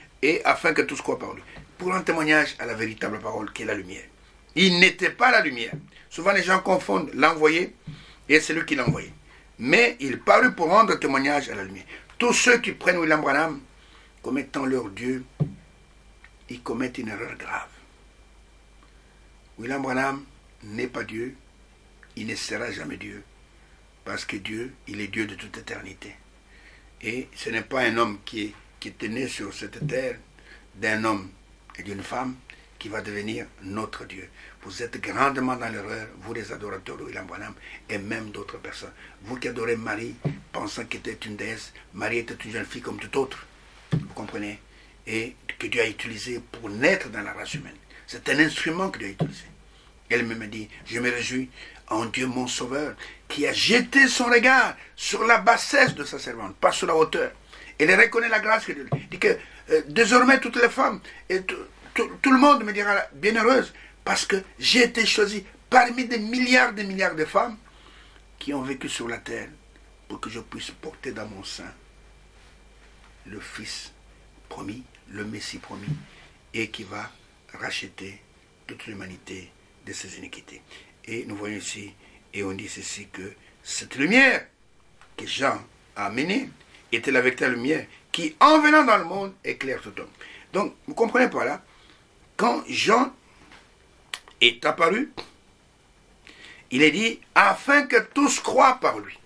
afin que tous croient par lui. Pour rendre témoignage à la véritable parole qui est la lumière. Il n'était pas la lumière. Souvent les gens confondent l'envoyé et celui qui l'a envoyé. Mais il parut pour rendre témoignage à la lumière. Tous ceux qui prennent William Branham comme étant leur Dieu, ils commettent une erreur grave. William Branham n'est pas Dieu, il ne sera jamais Dieu, parce que Dieu, il est Dieu de toute éternité. Et ce n'est pas un homme qui était né sur cette terre, d'un homme et d'une femme, qui va devenir notre Dieu. Vous êtes grandement dans l'erreur, vous les adorateurs de William Branham, et même d'autres personnes. Vous qui adorez Marie, pensant qu'elle était une déesse, Marie était une jeune fille comme toute autre. Vous comprenez? Et que Dieu a utilisé pour naître dans la race humaine. C'est un instrument que Dieu a utilisé. Elle me dit, je me réjouis en Dieu mon Sauveur, qui a jeté son regard sur la bassesse de sa servante, pas sur la hauteur. Elle reconnaît la grâce que Dieu lui dit que désormais toutes les femmes, et tout le monde me dira bienheureuse, parce que j'ai été choisie parmi des milliards de femmes qui ont vécu sur la terre pour que je puisse porter dans mon sein le Fils promis, le Messie promis, et qui va racheter toute l'humanité de ses iniquités. Et nous voyons ici, et on dit ceci, que cette lumière que Jean a amenée était la véritable lumière qui, en venant dans le monde, éclaire tout homme. Donc, vous comprenez par là, quand Jean est apparu, il est dit, afin que tous croient par lui.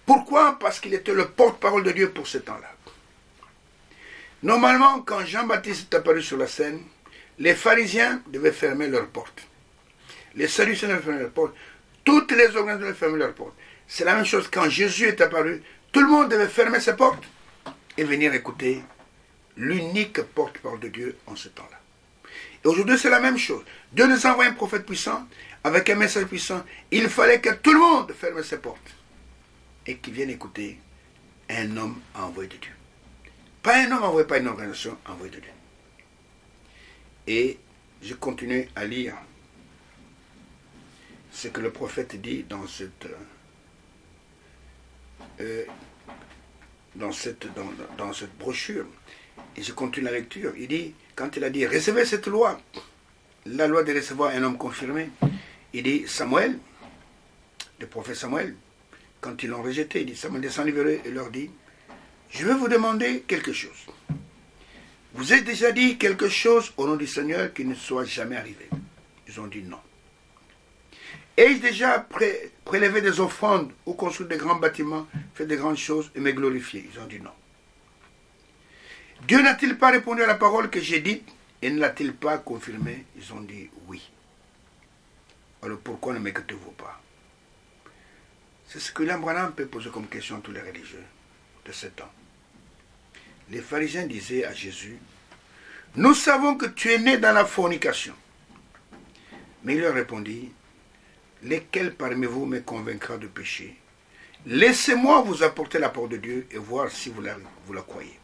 Pourquoi? Parce qu'il était le porte-parole de Dieu pour ce temps-là. Normalement, quand Jean-Baptiste est apparu sur la scène, les pharisiens devaient fermer leurs portes. Les sadducéens devaient fermer leurs portes. Toutes les organisations devaient fermer leurs portes. C'est la même chose quand Jésus est apparu. Tout le monde devait fermer ses portes et venir écouter l'unique porte-parole de Dieu en ce temps-là. Et aujourd'hui, c'est la même chose. Dieu nous envoie un prophète puissant avec un message puissant. Il fallait que tout le monde ferme ses portes et qu'il vienne écouter un homme envoyé de Dieu. Pas un homme envoyé par une organisation envoyée de Dieu. Et je continue à lire ce que le prophète dit dans cette brochure. Et je continue la lecture. Il dit, quand il a dit, recevez cette loi, la loi de recevoir un homme confirmé, il dit, Samuel, le prophète Samuel, quand ils l'ont rejeté, il dit, Samuel descend vers eux et leur dit, je vais vous demander quelque chose. Vous avez déjà dit quelque chose au nom du Seigneur qui ne soit jamais arrivé? Ils ont dit non. Ai-je déjà prélevé des offrandes ou construit des grands bâtiments, fait des grandes choses et me glorifié? Ils ont dit non. Dieu n'a-t-il pas répondu à la parole que j'ai dite et ne l'a-t-il pas confirmé? Ils ont dit oui. Alors pourquoi ne m'écoutez-vous pas? C'est ce que Branham peut poser comme question à tous les religieux de ce temps. Les pharisiens disaient à Jésus, « Nous savons que tu es né dans la fornication. » Mais il leur répondit, « Lesquels parmi vous me convaincra de péché? Laissez-moi vous apporter la parole de Dieu et voir si vous la croyez.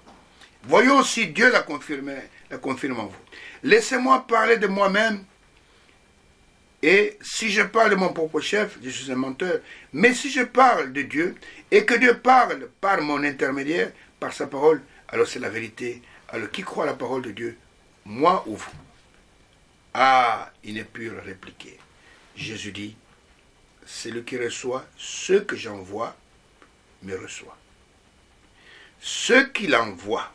Voyons si Dieu la confirme en vous. Laissez-moi parler de moi-même. Et si je parle de mon propre chef, je suis un menteur. Mais si je parle de Dieu, et que Dieu parle par mon intermédiaire, par sa parole, alors c'est la vérité. Alors qui croit à la parole de Dieu, moi ou vous? Ah, ils ne purent répliquer. Jésus dit, celui qui reçoit ce que j'envoie, me reçoit. Ceux qui l'envoient,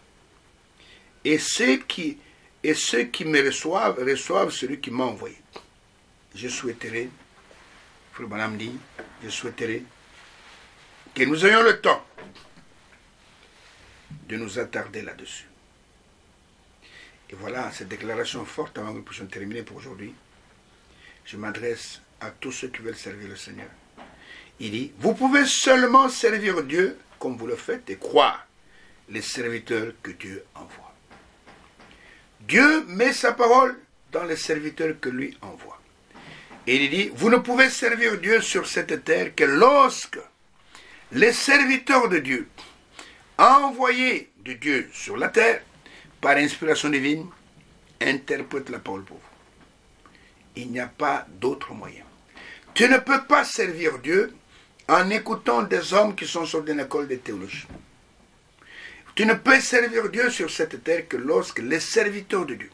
et ceux qui me reçoivent celui qui m'a envoyé. Je souhaiterais, Frère Branham dit, je souhaiterais que nous ayons le temps de nous attarder là-dessus. Et voilà, cette déclaration forte, avant que nous puissions terminer pour aujourd'hui, je m'adresse à tous ceux qui veulent servir le Seigneur. Il dit, vous pouvez seulement servir Dieu comme vous le faites et croire les serviteurs que Dieu envoie. Dieu met sa parole dans les serviteurs que lui envoie. Et il dit, vous ne pouvez servir Dieu sur cette terre que lorsque les serviteurs de Dieu, envoyés de Dieu sur la terre, par inspiration divine, interprètent la parole pour vous. Il n'y a pas d'autre moyen. Tu ne peux pas servir Dieu en écoutant des hommes qui sont sortis d'une école de théologie. Tu ne peux servir Dieu sur cette terre que lorsque les serviteurs de Dieu,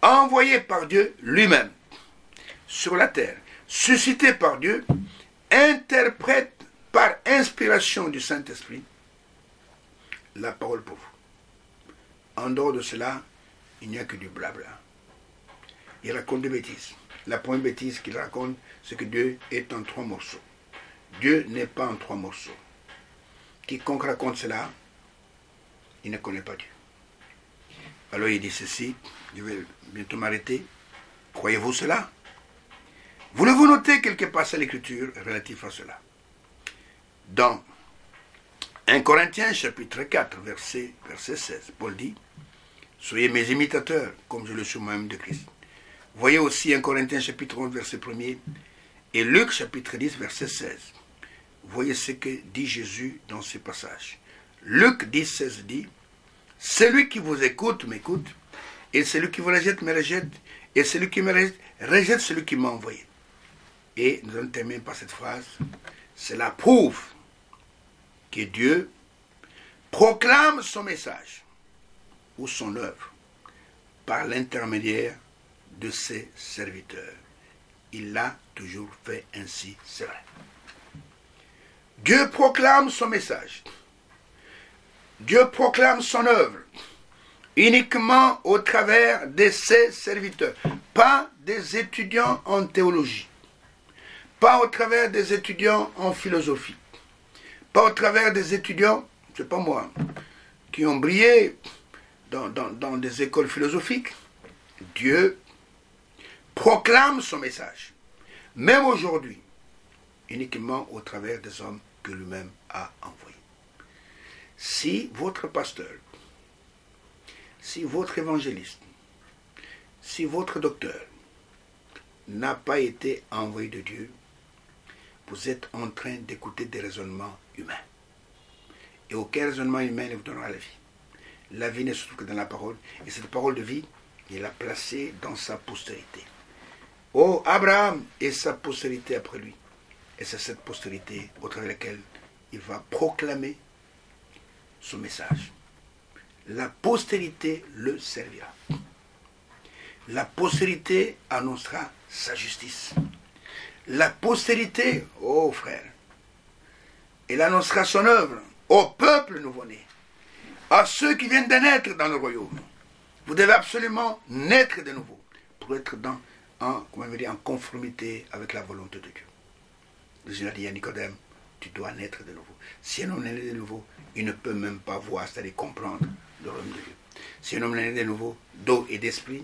envoyés par Dieu lui-même sur la terre, suscités par Dieu, interprètent par inspiration du Saint-Esprit la parole pour vous. En dehors de cela, il n'y a que du blabla. Il raconte des bêtises. La première bêtise qu'il raconte, c'est que Dieu est en 3 morceaux. Dieu n'est pas en 3 morceaux. Quiconque raconte cela, il ne connaît pas Dieu. Alors il dit ceci, je vais bientôt m'arrêter. Croyez-vous cela? Voulez-vous noter quelques passages à l'Écriture relatifs à cela? Dans 1 Corinthiens chapitre 4, verset 16, Paul dit, « Soyez mes imitateurs, comme je le suis moi-même de Christ. » Voyez aussi 1 Corinthiens chapitre 11, verset 1er, et Luc chapitre 10, verset 16. Voyez ce que dit Jésus dans ces passages. Luc 10, 16 dit, « Celui qui vous écoute, m'écoute, et celui qui vous rejette, me rejette, et celui qui me rejette celui qui m'a envoyé. » Et nous allons terminer par cette phrase. Cela prouve que Dieu proclame son message ou son œuvre par l'intermédiaire de ses serviteurs. Il l'a toujours fait ainsi, c'est vrai. Dieu proclame son message. Dieu proclame son œuvre uniquement au travers de ses serviteurs, pas des étudiants en théologie, pas au travers des étudiants en philosophie, pas au travers des étudiants, je ne sais pas moi, qui ont brillé dans des écoles philosophiques. Dieu proclame son message, même aujourd'hui, uniquement au travers des hommes que lui-même a envoyés. Si votre pasteur, si votre évangéliste, si votre docteur n'a pas été envoyé de Dieu, vous êtes en train d'écouter des raisonnements humains. Et aucun raisonnement humain ne vous donnera la vie. La vie ne se trouve que dans la parole. Et cette parole de vie, il l'a placée dans sa postérité. Oh, Abraham et sa postérité après lui. Et c'est cette postérité au travers de laquelle il va proclamer son message. La postérité le servira. La postérité annoncera sa justice. La postérité, oh frère, elle annoncera son œuvre au peuple nouveau-né, à ceux qui viennent de naître dans le royaume. Vous devez absolument naître de nouveau pour être en conformité avec la volonté de Dieu. Jésus a dit à Nicodème, tu dois naître de nouveau. Si un homme n'est né de nouveau, il ne peut même pas voir, c'est-à-dire comprendre le royaume de Dieu. Si un homme n'est né de nouveau, d'eau et d'esprit,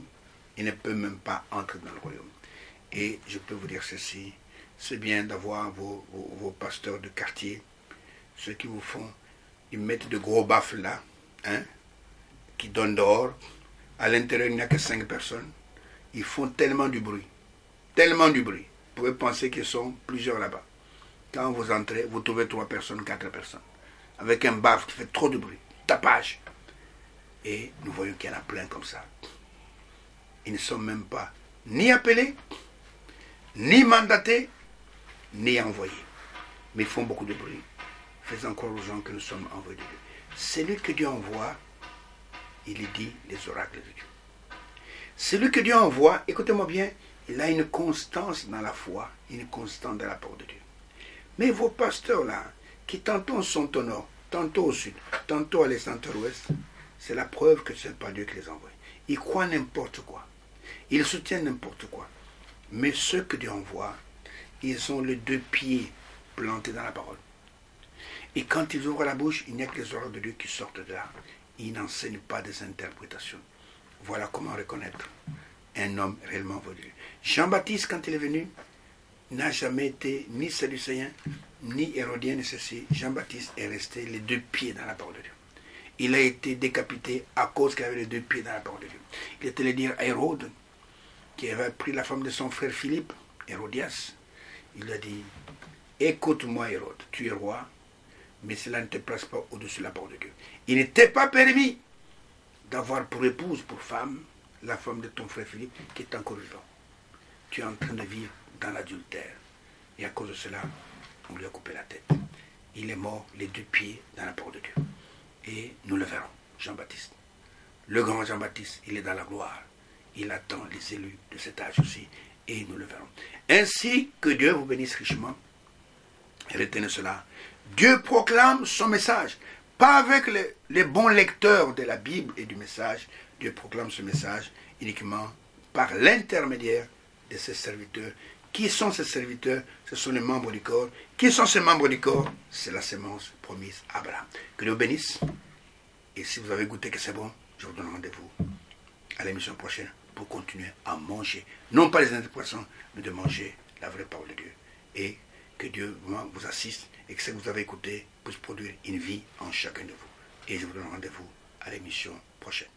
il ne peut même pas entrer dans le royaume. Et je peux vous dire ceci, c'est bien d'avoir vos pasteurs de quartier, ceux qui vous font, ils mettent de gros baffles là, qui donnent dehors. À l'intérieur, il n'y a que 5 personnes. Ils font tellement du bruit. Vous pouvez penser qu'ils sont plusieurs là-bas. Quand vous entrez, vous trouvez 3 personnes, 4 personnes. Avec un baffle qui fait trop de bruit. Tapage. Et nous voyons qu'il y en a plein comme ça. Ils ne sont même pas ni appelés, ni mandatés, ni envoyés. Mais ils font beaucoup de bruit. Faisant croire aux gens que nous sommes envoyés de Dieu. Celui que Dieu envoie, il dit les oracles de Dieu. Celui que Dieu envoie, écoutez-moi bien, il a une constance dans la foi, une constance dans la parole de Dieu. Mais vos pasteurs là, qui tantôt sont au nord, tantôt au sud, tantôt à l'est, tantôt à l'ouest, c'est la preuve que ce n'est pas Dieu qui les envoie. Ils croient n'importe quoi. Ils soutiennent n'importe quoi. Mais ceux que Dieu envoie, ils ont les 2 pieds plantés dans la parole. Et quand ils ouvrent la bouche, il n'y a que les oracles de Dieu qui sortent de là. Ils n'enseignent pas des interprétations. Voilà comment reconnaître un homme réellement envoyé. Jean-Baptiste, quand il est venu, n'a jamais été ni sadducéen, ni hérodien, ni ceci. Jean-Baptiste est resté les 2 pieds dans la parole de Dieu. Il a été décapité à cause qu'il avait les 2 pieds dans la parole de Dieu. Il était allé dire à Hérode, qui avait pris la femme de son frère Philippe, Hérodias, il lui a dit, écoute-moi Hérode, tu es roi, mais cela ne te place pas au-dessus de la parole de Dieu. Il n'était pas permis d'avoir pour épouse, pour femme, la femme de ton frère Philippe, qui est encore vivant. Tu es en train de vivre dans l'adultère. Et à cause de cela, on lui a coupé la tête. Il est mort les 2 pieds dans la parole de Dieu. Et nous le verrons, Jean-Baptiste. Le grand Jean-Baptiste, il est dans la gloire. Il attend les élus de cet âge aussi. Et nous le verrons. Ainsi que Dieu vous bénisse richement. Retenez cela. Dieu proclame son message. Pas avec les bons lecteurs de la Bible et du message. Dieu proclame ce message uniquement par l'intermédiaire de ses serviteurs. Qui sont ces serviteurs? Ce sont les membres du corps. Qui sont ces membres du corps? C'est la sémence promise à Abraham. Que Dieu bénisse. Et si vous avez goûté que c'est bon, je vous donne rendez-vous à l'émission prochaine pour continuer à manger, non pas les interprétations, mais de manger la vraie parole de Dieu. Et que Dieu vous assiste et que ce que vous avez écouté puisse produire une vie en chacun de vous. Et je vous donne rendez-vous à l'émission prochaine.